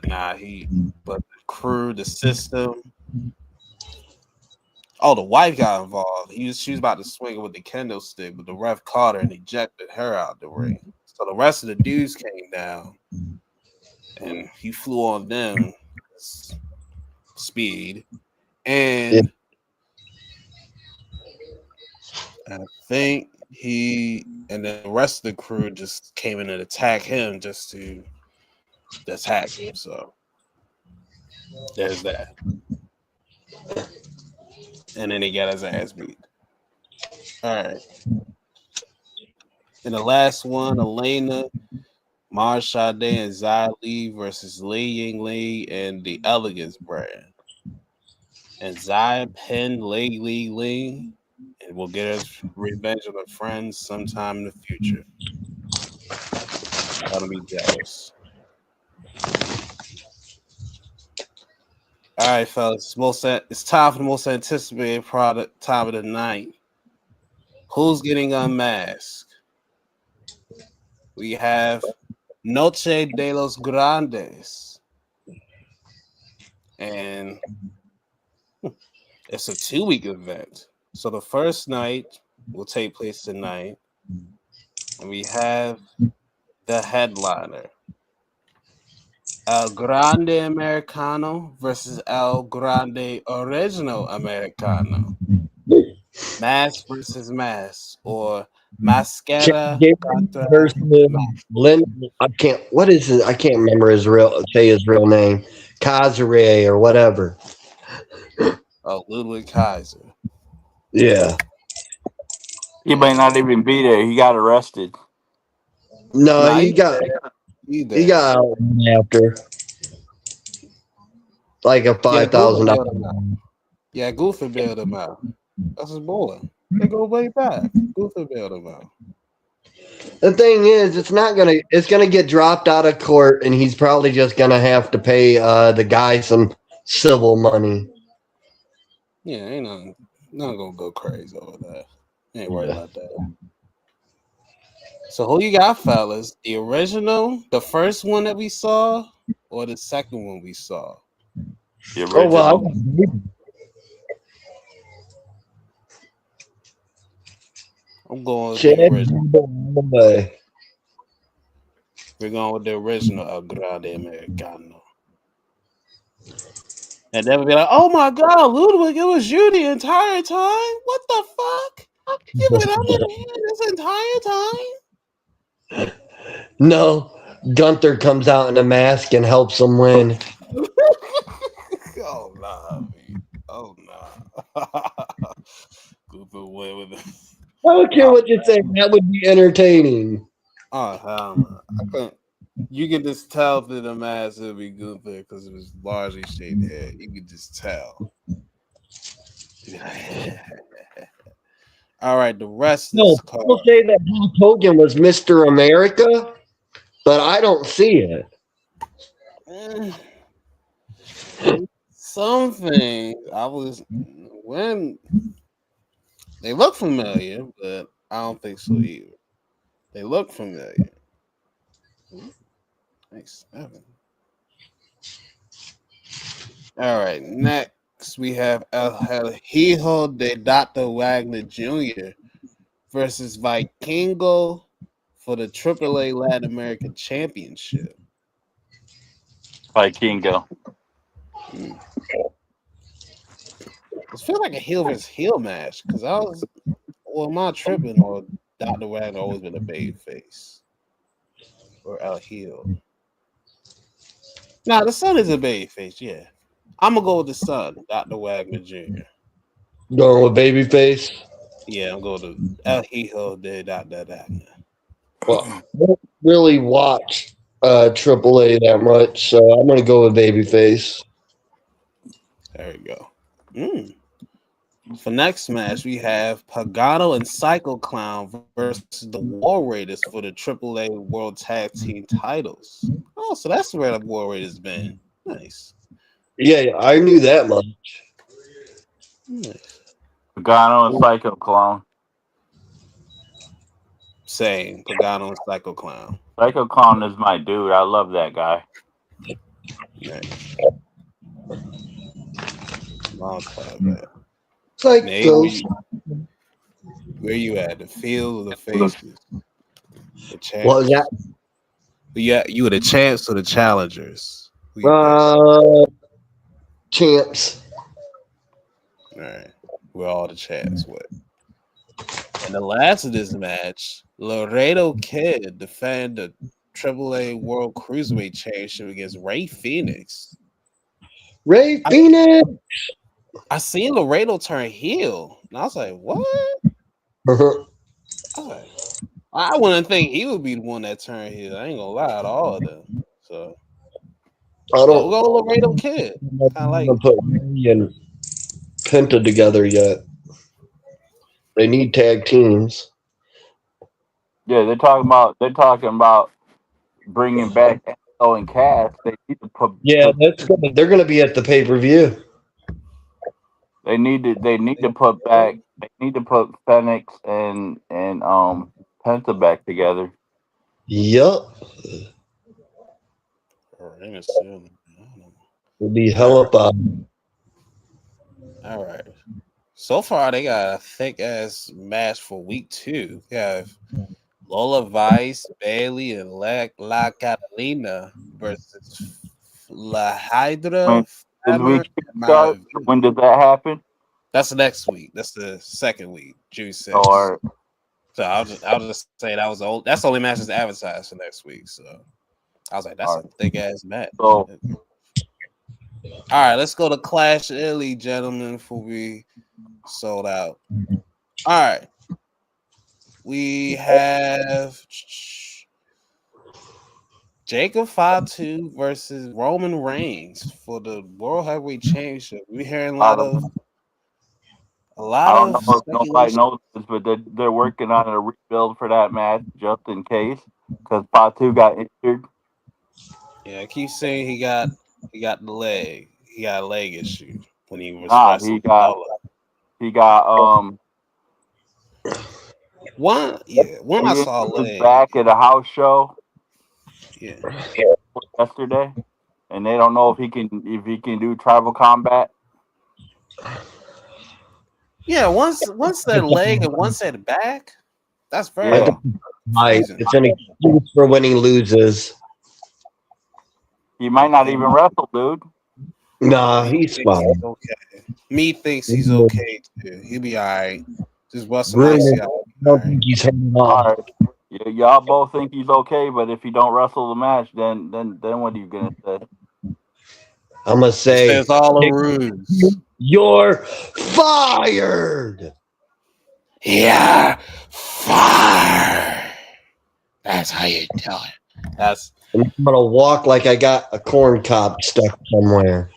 nah, but the crew, the system. Oh, the wife got involved. She was about to swing it with the kendo stick, but the ref caught her and ejected her out the ring. So the rest of the dudes came down, and he flew on them speed, and I think and then the rest of the crew just came in and attacked him just to attack him. So there's that. And then he got his ass beat. All right. And the last one, Elena, Mars Sade, and Xia Li versus Li Ying Li and the Elegance brand. And Xia pinned Li and will get his revenge on her friends sometime in the future. Gotta be jealous. All right, fellas. It's time for the most anticipated time of the night. Who's getting unmasked? We have Noche de los Grandes. And it's a 2-week event. So the first night will take place tonight. And we have the headliner. El Grande Americano versus El Grande Original Americano. Mask versus mask, or Mascara versus Lynn. I can't. What is it? I can't remember his real name. Kazare or whatever. Oh, Ludwig Kaiser. Yeah. He may not even be there. He got arrested. No, Nah, he got out after like a $5,000. Yeah, Goofy bailed him out. That's his boy. They go way back. Goofy bailed him out. The thing is, it's gonna get dropped out of court, and he's probably just gonna have to pay the guy some civil money. Yeah, ain't nothing gonna go crazy over that. Ain't worried about that. So who you got, fellas? The original, the first one that we saw, or the second one we saw? The original. Oh, well, I'm going with the original. We're going with the original El Grande Americano. And then we'll be like, oh my God, Ludwig, it was you the entire time? What the fuck? You've been under here this entire time? No, Gunther comes out in a mask and helps him win. Oh, nah. Oh, nah. Gunther win with him. I don't care what you say. That would be entertaining. Oh, hell no. I couldn't. You can just tell through the mask it would be Gunther because it was largely shaved head. You can just tell. All right, the rest no, is people say that Hulk Hogan was Mr. America, but I don't see it. Something when they look familiar, but I don't think so either. They look familiar. Nice. All right, next we have El Hijo de Dr. Wagner Jr. versus Vikingo for the AAA Latin American Championship. Vikingo. It feels like a heel versus heel match because am I tripping, or Dr. Wagner always been a baby face? Or El Heel? Nah, the son is a baby face, yeah. I'm gonna go with the son, Dr. Wagner Jr. Going with babyface? Yeah, I'm going to El Hijo de da. Well, I don't really watch AAA that much, so I'm gonna go with Babyface. There you go. For next match, we have Pagano and Psycho Clown versus the War Raiders for the AAA World Tag Team titles. Oh, so that's where the War Raiders been. Nice. Yeah, I knew that much. Nice. Pagano and Psycho Clown. Same. Pagano and Psycho Clown. Psycho Clown is my dude. I love that guy. Nice. Long time back. Psycho. Where you at? The field or the faces? The champs. What was that? Yeah, you were the champs or the challengers? Champs. All right. We're all the champs. What? And the last of this match, Laredo Kid defend the AAA World Cruiserweight Championship against Ray Phoenix. Ray Phoenix. I seen Laredo turn heel, and I was like, "What?" I wouldn't think he would be the one that turned heel. I ain't gonna lie to all of them. So I don't go Laredo Kid. Kind of like put Ray and Penta together yet. They need tag teams. Yeah, they're talking about bringing back Enzo and Cass. They need to put. Yeah, they're gonna be at the pay-per-view. They need to put back. They need to put Phoenix and Penta back together. Yup. It'll be hell up. All right. So far, they got a thick ass match for week 2. We have Lola Vice, Bailey, and La Catalina versus La Hydra. When did that happen? That's next week. That's the second week, June 6th. Or so I'll just say that was the old. That's the only match that's advertised for next week. So I was like, that's a thick ass match. So, all right, let's go to Clash Illy, gentlemen, before we sold out. All right. We have Jacob Fatu versus Roman Reigns for the World Heavyweight Championship. We're hearing a lot of I don't know if nobody knows this, but they're working on a rebuild for that match just in case because Fatu got injured. Yeah, I keep saying he got the leg. He got a leg issue when he was wrestling. He got one I saw leg back at a house show. Yeah. Yesterday, and they don't know if he can do tribal combat. Yeah, once said leg and one said back. That's very It's an excuse for when he loses. He might not even wrestle, dude. Nah, he's fine. He's okay. Me thinks he's okay too. He'll be all right. Just wrestle nice guy. I don't think he's hanging on. Y'all both think he's okay, but if he don't wrestle the match, then what are you gonna say? I'm gonna say it's all a ruse. You're fired. Yeah, fired. That's how you tell it. I'm gonna walk like I got a corn cob stuck somewhere.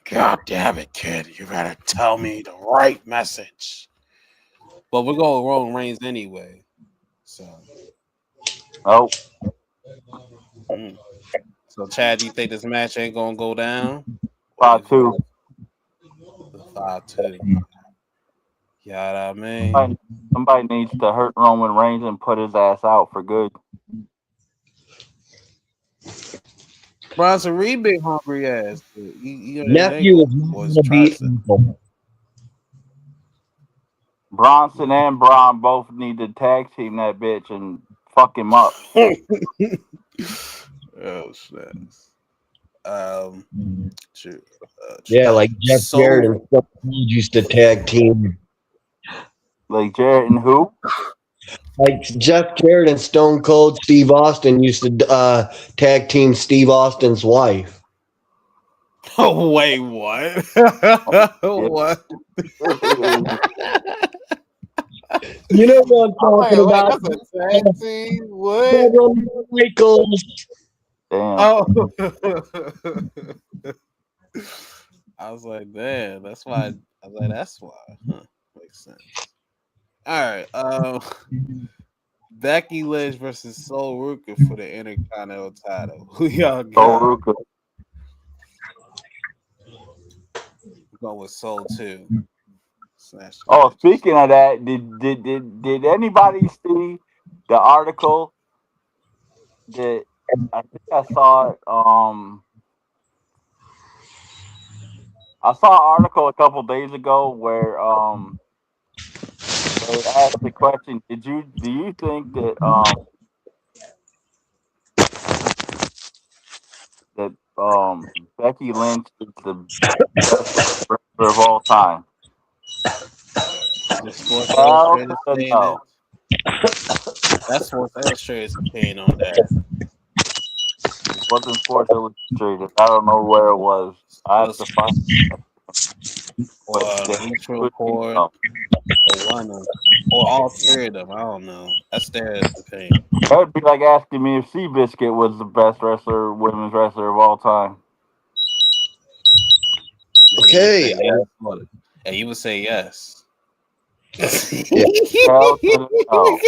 God damn it, kid! You gotta tell me the right message. But we're going Roman Reigns anyway. So. So, Chad, do you think this match ain't gonna go down? 5-2. 5-2. Yeah, I mean, somebody needs to hurt Roman Reigns and put his ass out for good. Bronson Reed, big hungry ass. Nephew was beaten. Bronson and Braun both need to tag team that bitch and fuck him up. Oh shit. Yeah, like Jeff Jarrett and Stone Cold used to tag team. Like Jarrett and who? Like Jeff Jarrett and Stone Cold Steve Austin used to tag team Steve Austin's wife. Oh, wait, what? What? You know what I'm talking about? That's a tag team? What? Shawn Michaels. Damn. Oh. I was like, damn, that's why. I was like, that's why. Huh. Makes sense. All right. Becky Lynch versus Sol Ruka for the Intercontinental title. Who y'all got? Ruka. Go with Sol too. Oh, speaking of that, did anybody see the article that I think I saw it? I saw an article a couple days ago where they asked the question: do you think that Becky Lynch is the best wrestler of all time? The Sports Hell Illustrated to saying no. it. That's Sports Illustrated's opinion on that. It wasn't Sports Illustrated. I don't know where it was. I have to find it. Or Bleacher Report, or one of, or all three of them. I don't know. That's their opinion. That would be like asking me if Seabiscuit was the best wrestler, women's wrestler of all time. Okay. And you would say yes. Hell to the no.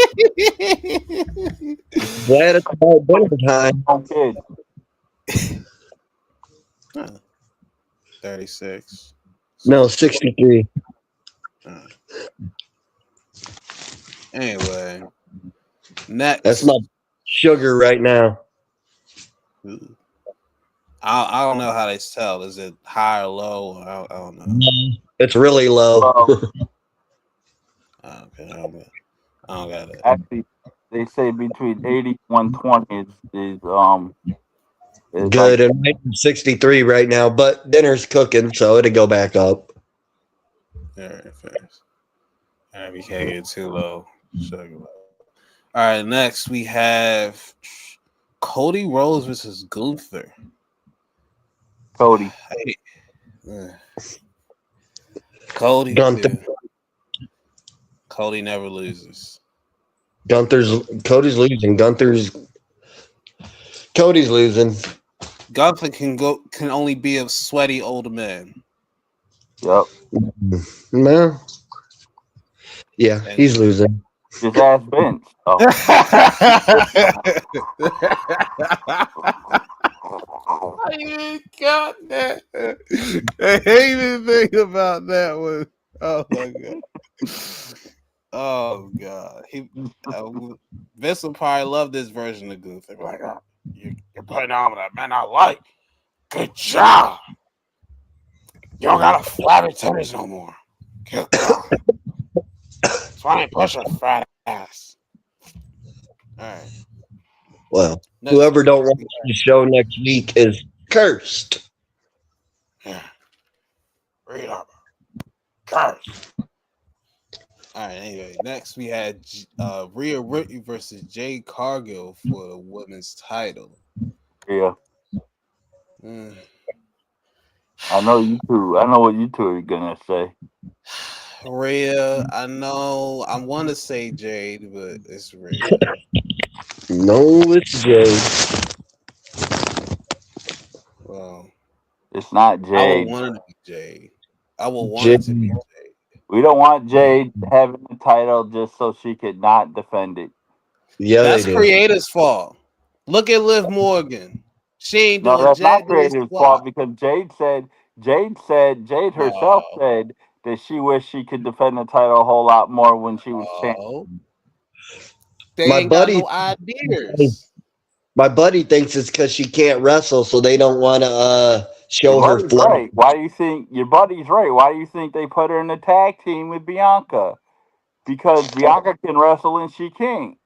Glad it's about dinner time. Okay. 36. No, 63. Anyway, next. That's my sugar right now. I don't know how they tell. Is it high or low? I don't know. It's really low. Okay, I don't got it. Actually, they say between 80 and 120 is good. like, It might be 63 right now, but dinner's cooking, so it'll go back up. All right, thanks. All right, we can't get too low. Sugar low. All right, next we have Cody Rhodes versus Gunther. Cody. Cody. Gunther. Cody never loses. Cody's losing. Cody's losing. Gunther can only be a sweaty older man. Yep. No. Yeah, he's losing. His ass bent. Oh. I ain't got that. I hate anything about that one. Oh my god. Oh god. Vince will probably love this version of Gunther. Like, oh, you're putting on that man I like. Good job. You don't got a flabby titties no more. Good God. So I ain't pushing a fat ass. All right. Well, whoever don't watch the show next week is cursed. Yeah. Read up. Cursed. All right. Anyway, next we had Rhea Ripley versus Jade Cargill for the women's title. Yeah. I know you two. I know what you two are gonna say. Rhea, I know. I want to say Jade, but it's Rhea. No, it's Jade. Well, it's not Jade. I would want it to be Jade. I would want it to be Jade. We don't want Jade having the title just so she could not defend it. Yeah, that's creators' fault. Look at Liv Morgan. She ain't doing that's not creators' fault because Jade herself said that she wished she could defend the title a whole lot more when she was champion. They ain't got no ideas. My buddy thinks it's because she can't wrestle, so they don't want to show her flair. Right. Why do you think your buddy's right? Why do you think they put her in the tag team with Bianca? Because Bianca can wrestle and she can't.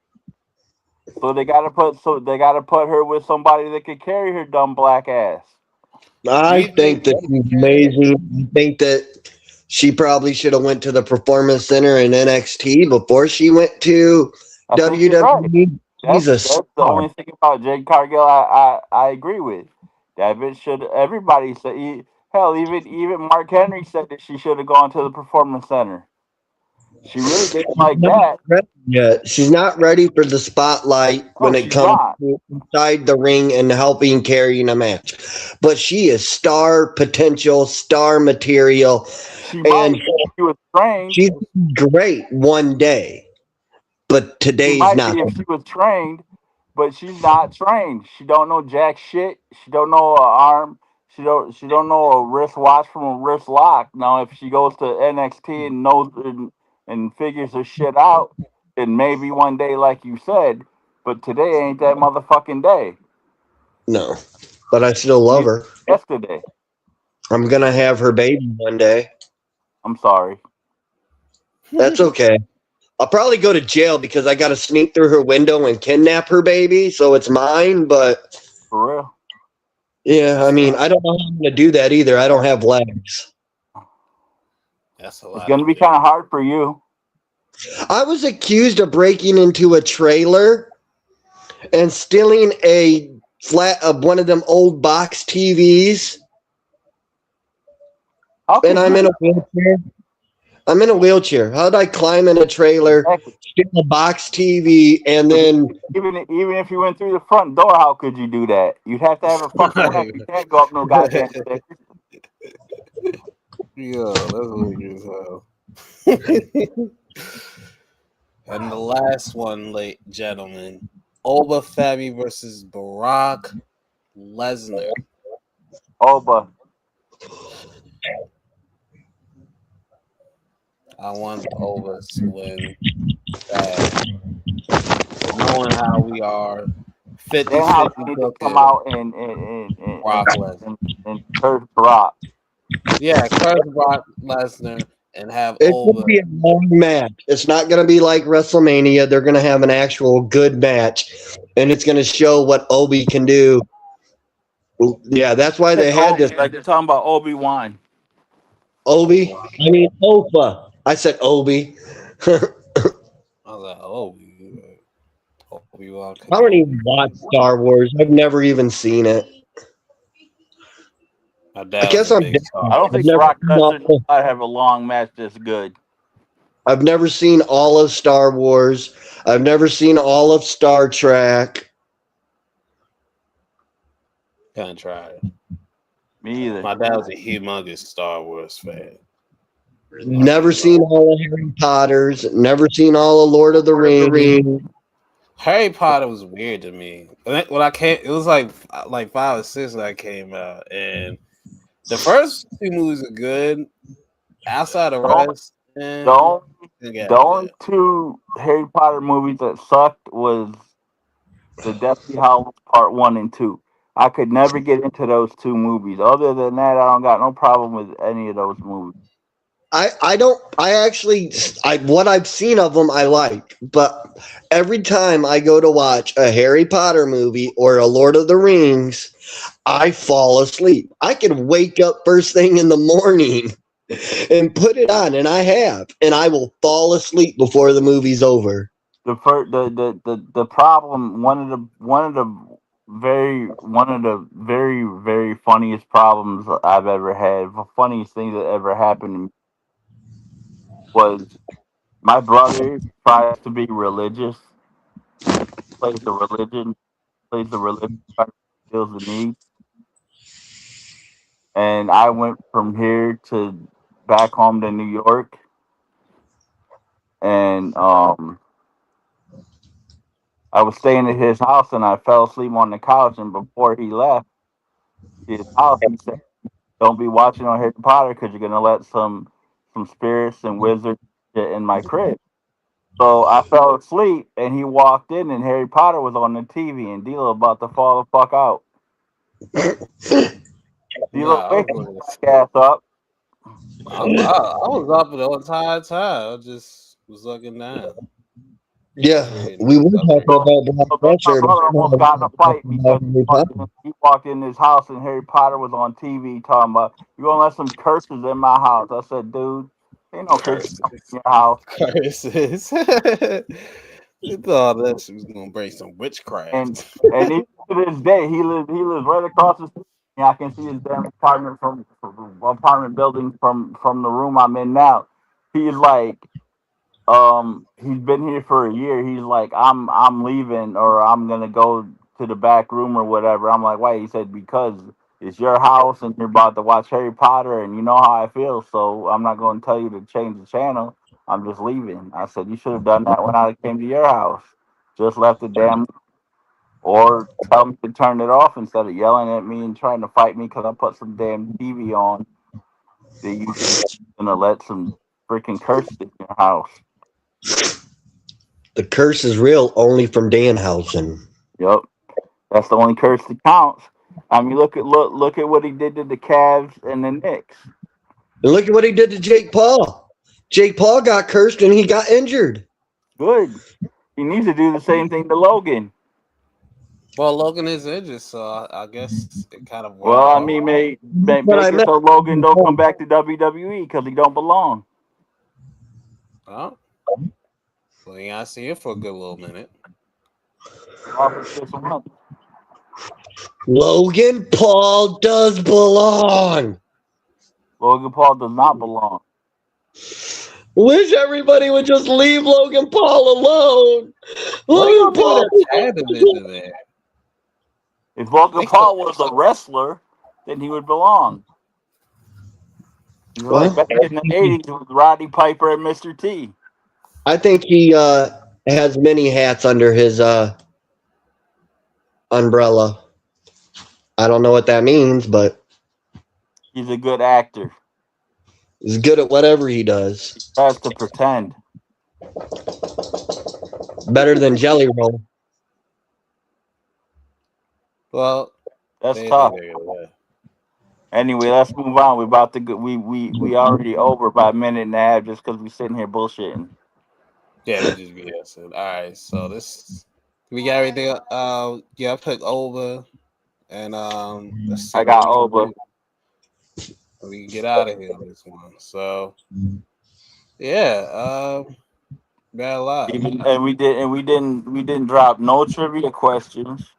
So they gotta put her with somebody that could carry her dumb black ass. I think that she's amazing. I think that she probably should have went to the Performance Center in NXT before she went to WWE. Right. That's the only thing about Jade Cargill I agree with. That bitch should. Everybody said. Hell, even Mark Henry said that she should have gone to the performance center. She really didn't like that. yet. She's not ready for the spotlight No, when it she's comes not. to inside the ring and helping carrying a match. But she is star potential, star material, She and might. If she was trained. she's great one day. But She today's might not. be if she was trained, but she's not trained. She don't know jack shit. She don't know a arm. She don't know a wrist watch from a wrist lock. Now, if she goes to NXT and knows and figures her shit out, then maybe one day, like you said. But today ain't that motherfucking day. No. But I still love Neither her. yesterday. I'm gonna have her baby one day. I'm sorry. That's okay. I'll probably go to jail because I got to sneak through her window and kidnap her baby, so it's mine. But For real. yeah, I mean, I don't know how I'm gonna do that either. I don't have legs. That's a It's lot gonna of be big. kind of hard for you. I was accused of breaking into a trailer and stealing a flat of one of them old box TVs, How and could I'm you? in a wheelchair. I'm in a wheelchair. How'd I climb in a trailer, Exactly. steal a box TV, and then Even if you went through the front door, how could you do that? You'd have to have a fucking ramp. You can't go up no goddamn stairs. Yo, that's weird as hell. And the last one, late gentlemen, Oba Femi versus Barack Lesnar. Oh, but I want Oba to win bad. Knowing how we are, 50 then how 50 they need to come booking out Brock Lesnar. and curse Brock. Yeah, curse Brock Lesnar and have it's going to Oba. be a long match. It's not going to be like WrestleMania. They're going to have an actual good match, and it's going to show what Obi can do. Yeah, that's why they had this Like they're talking about Obi-Wan. Obi. I mean Opa. I said Obi. I was like, Obi-Wan I don't Kenobi. even watch Star Wars. I've never even seen it. My I dad was guess a I'm big different. I Star don't Wars think Never Brock seen Lesnar all, I have a long match that's good. I've never seen all of Star Wars. I've never seen all of Star Trek. Kind of tried. Me either. My dad was a humongous Star Wars fan. Never seen all of Harry Potter's. Never seen all of Lord of the Rings. Harry Potter was weird to me. When I came, it was like 5 or 6 when I came out, and the first 2 movies are good. Outside the The only, rest, the only, didn't get the me only there. two Harry Potter movies that sucked was the Deathly Hallows Part 1 and 2. I could never get into those two movies. Other than that, I don't got no problem with any of those movies. I don't I actually what I've seen of them I like, but every time I go to watch a Harry Potter movie or a Lord of the Rings, I fall asleep. I can wake up first thing in the morning and put it on, and I have, and I will fall asleep before the movie's over. The problem, one of the very very funniest problems I've ever had, the funniest thing that ever happened to me was my brother tries to be religious, plays the religion, tries to fulfill the need, and I went from here to back home to New York, and I was staying at his house, and I fell asleep on the couch, and before he left his house, he said, "Don't be watching on Harry Potter because you're gonna let some spirits and wizards get in my crib." So I fell asleep, and he walked in, and Harry Potter was on the TV, and D'Lo about to fall the fuck out. D'Lo, Nah, I wake was looking. his ass up. I was up the entire time. I just was looking down. Yeah, Reading. we were talking So, about Black so then my Panther, brother almost got in a talking fight about because Harry Potter. he walked in his house, and Harry Potter was on TV talking about, "You gonna let some curses in my house?" I said, "Dude, ain't no curses Curses. coming in your house." Curses. We thought that she was gonna bring some And witchcraft. and even to this day, he lives right across the street. Yeah, I can see his damn apartment from apartment building from the room I'm in now. He's like, he's been here for a year. He's like, I'm leaving, or I'm gonna go to the back room or whatever. I'm like, why? He said, because it's your house and you're about to watch Harry Potter, and you know how I feel, so I'm not going to tell you to change the channel. I'm just leaving. I said, you should have done that when I came to your house. Just left the damn, or tell me to turn it off instead of yelling at me and trying to fight me because I put some damn TV on that you think is gonna let some freaking curses in your house. The curse is real only from Danhausen. Yep. That's the only curse that counts. I mean, look at what he did to the Cavs and the Knicks. And look at what he did to Jake Paul. Jake Paul got cursed and he got injured. Good. He needs to do the same thing to Logan. Well, Logan is injured, so I guess it kind of Well, worked I out. mean, make But I it meant, so Logan don't come back to WWE because he don't belong. Oh, well, you gotta see it for a good little minute. Offer 6 months. Logan Paul does belong. Logan Paul does not belong. Wish everybody would just leave Logan Paul alone. What are Logan y'all doing Paul. a tag division there? If Logan They could, Paul was a wrestler, then he would belong. He's like Well, back in the 80s with Roddy Piper and Mr. T. I think he has many hats under his umbrella. I don't know what that means, but He's a good actor. he's good at whatever he does. He has to pretend. Better than Jelly Roll. well, That's they tough. yeah. Anyway, let's move on. We're about to go. We already over by a minute and a half just because we sitting here bullshitting. Yeah, we just BSing. All right, so this we got everything. Yeah, I picked over, and let's see I what got we can over. do. We can get out of here on this one. So yeah, bad luck. And we didn't drop no trivia questions.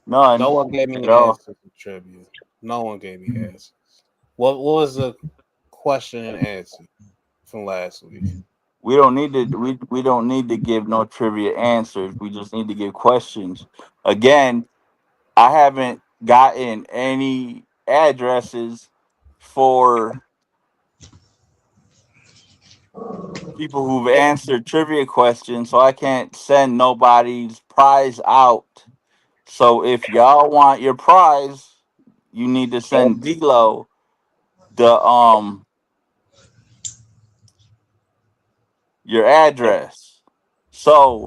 No None one gave me at all. answers to trivia. No one gave me answers. What was the question and answer from last week? We don't need to we don't need to give no trivia answers. We just need to give questions. Again, I haven't gotten any addresses for people who've answered trivia questions, so I can't send nobody's prize out. So if y'all want your prize, you need to send D'Lo the your address. So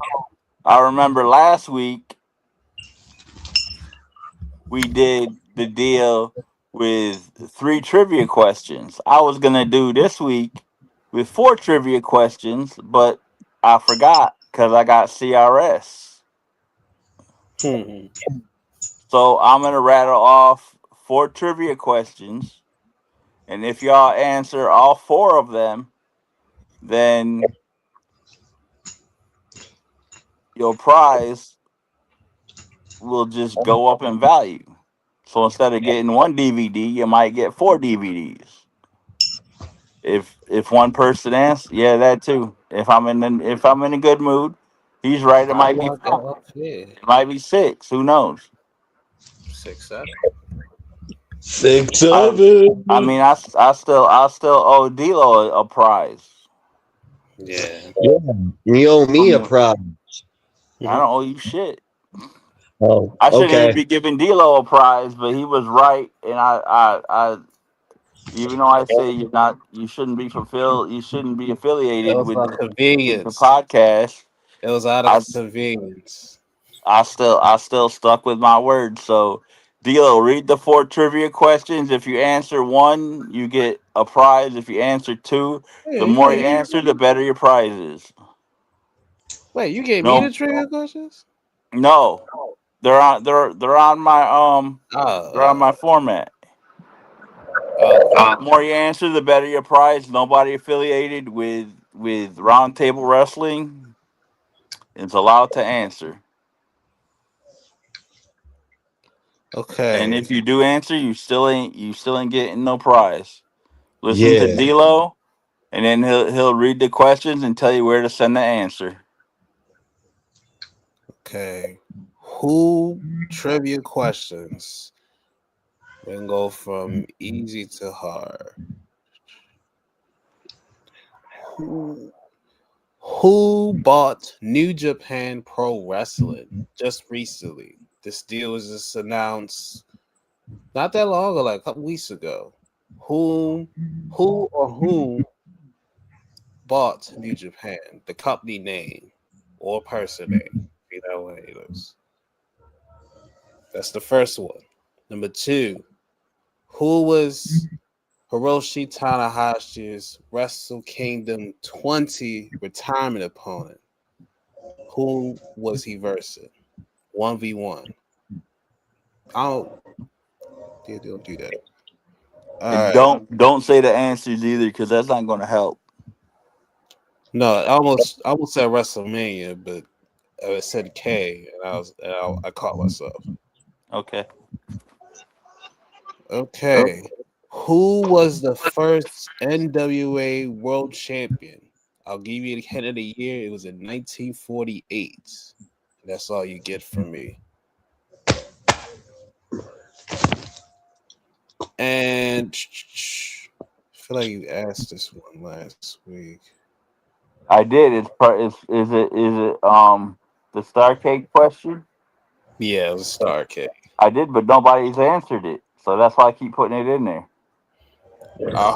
I remember last week we did the deal with 3 trivia questions. I was gonna do this week with 4 trivia questions, but I forgot because I got CRS. Hmm. So I'm gonna rattle off 4 trivia questions, and if y'all answer all 4 of them, then your prize will just go up in value. So instead of getting 1 DVD, you might get 4 DVDs. If one person answers, yeah, that too. If I'm in a good mood, he's right. It I might be want that 5. up here. It might be 6. Who knows? 6, 7. 6, I 7. I mean, I still owe D'Lo a prize. Yeah. Yeah, you owe me a I prize. don't owe you shit. Oh, I shouldn't even okay. be giving D'Lo a prize, but he was right, and I even though I say you shouldn't be fulfilled, you shouldn't be It affiliated was with for the convenience. podcast. It was out I of convenience. I still stuck with my word. So, D'Lo, read the 4 trivia questions. If you answer 1, you get a prize. If you answer 2, Yeah, the you more gave you me. answer, the better your prize is. Wait, you gave me the No, trivia questions? no, they're on my they're on my Oh, format. okay. The more you answer, the better your prize. Nobody affiliated with Roundtable Wrestling is allowed to answer. And Okay. if you do answer, you still ain't getting no prize. Listen to Yeah. D'Lo, and then he'll read the questions and tell you where to send the answer. Okay. Who trivia questions? We can go from easy to hard. Who who bought New Japan Pro Wrestling just recently? This deal was just announced not that long ago, like a couple weeks ago. Whom who or whom bought New Japan? The company name or person name. You know what it is. That's the first one. Number two, who was Hiroshi Tanahashi's Wrestle Kingdom 20 retirement opponent? Who was he versing? 1v1. I don't, they don't do that. All And right. don't say the answers either, because that's not going to help. No, I almost said WrestleMania, but I said K, and I caught myself. Okay. Okay. Who was the first NWA World Champion? I'll give you the hint of the year. It was in 1948. That's all you get from me. And I feel like you asked this one last week. I did. Is it the Star Cake question? Yeah, it was Star K. I did, but nobody's answered it, so that's why I keep putting it in there.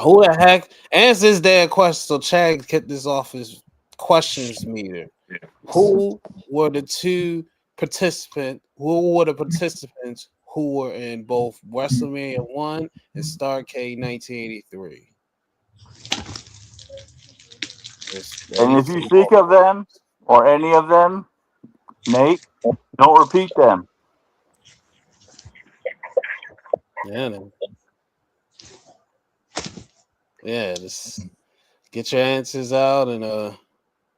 Who the heck answers that question? So Chad get this off his questions meter. Who were the two participants? Who were the participants who were in both WrestleMania 1 and Starrcade 1983? It's And ready if for you speak more of points. them or any of them, Nate, don't repeat them. Yeah, no. Yeah. Just get your answers out and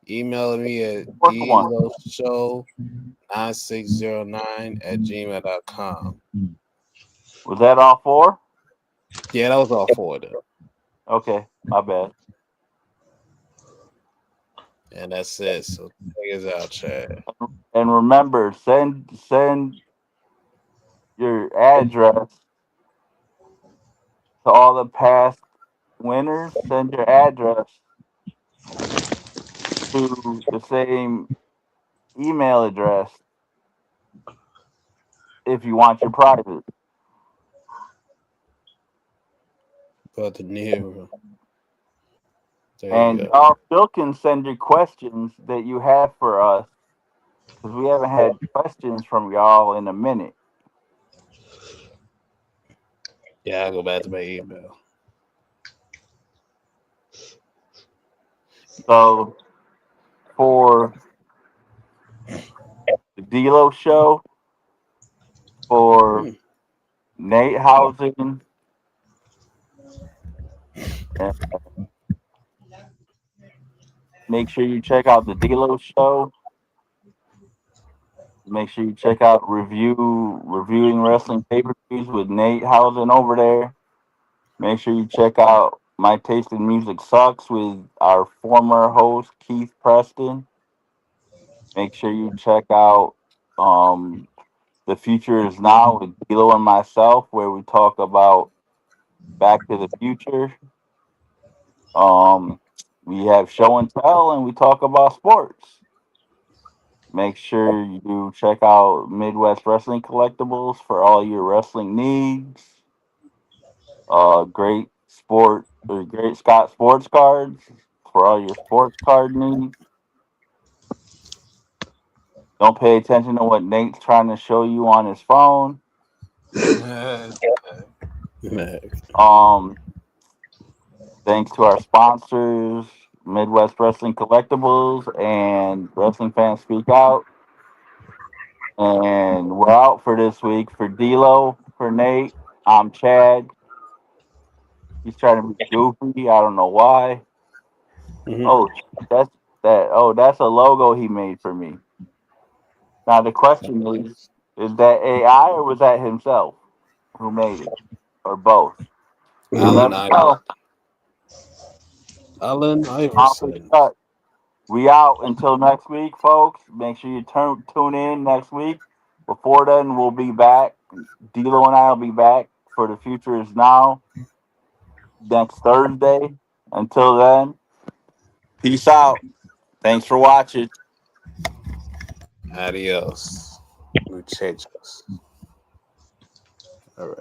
email me at Fourth one. dloshow9609@gmail.com. Was that all four? Yeah, that was all four of them. Okay, my bad. And that's it. So check us out, Chad. And remember, send your address to all the past winners. Send your address to the same email address if you want your prizes. But the new, there you And go. y'all still can send your questions that you have for us, because we haven't had questions from y'all in a minute. Yeah, I'll go back to my email. So for the D'Lo show, for Hmm. Nate Housing, and make sure you check out the D'Lo show. Make sure you check out reviewing wrestling pay per views with Nate Housing over there. Make sure you check out My Taste in Music Sucks with our former host Keith Preston. Make sure you check out um, The Future Is Now with D'Lo and myself, where we talk about Back to the Future. Um, we have Show and Tell, and we talk about sports. Make sure you check out Midwest Wrestling Collectibles for all your wrestling needs. Great Scott sports cards for all your sports card needs. Don't pay attention to what Nate's trying to show you on his phone. Man. Um, Thanks to our sponsors, Midwest Wrestling Collectibles and Wrestling Fans Speak Out. And we're out for this week. For D'Lo, for Nate, I'm Chad. He's trying to be goofy. I don't know why. Mhm. Oh, that's that's a logo he made for me. Now the question is, Is that AI or was that himself who made it? Or both? You Allen never know. Iverson. We out until next week, folks. Make sure you tune in next week. Before then, we'll be back. D'Lo and I will be back for The Future Is Now next Thursday. Until then, peace out. Thanks for watching. Adios, muchachos. All right.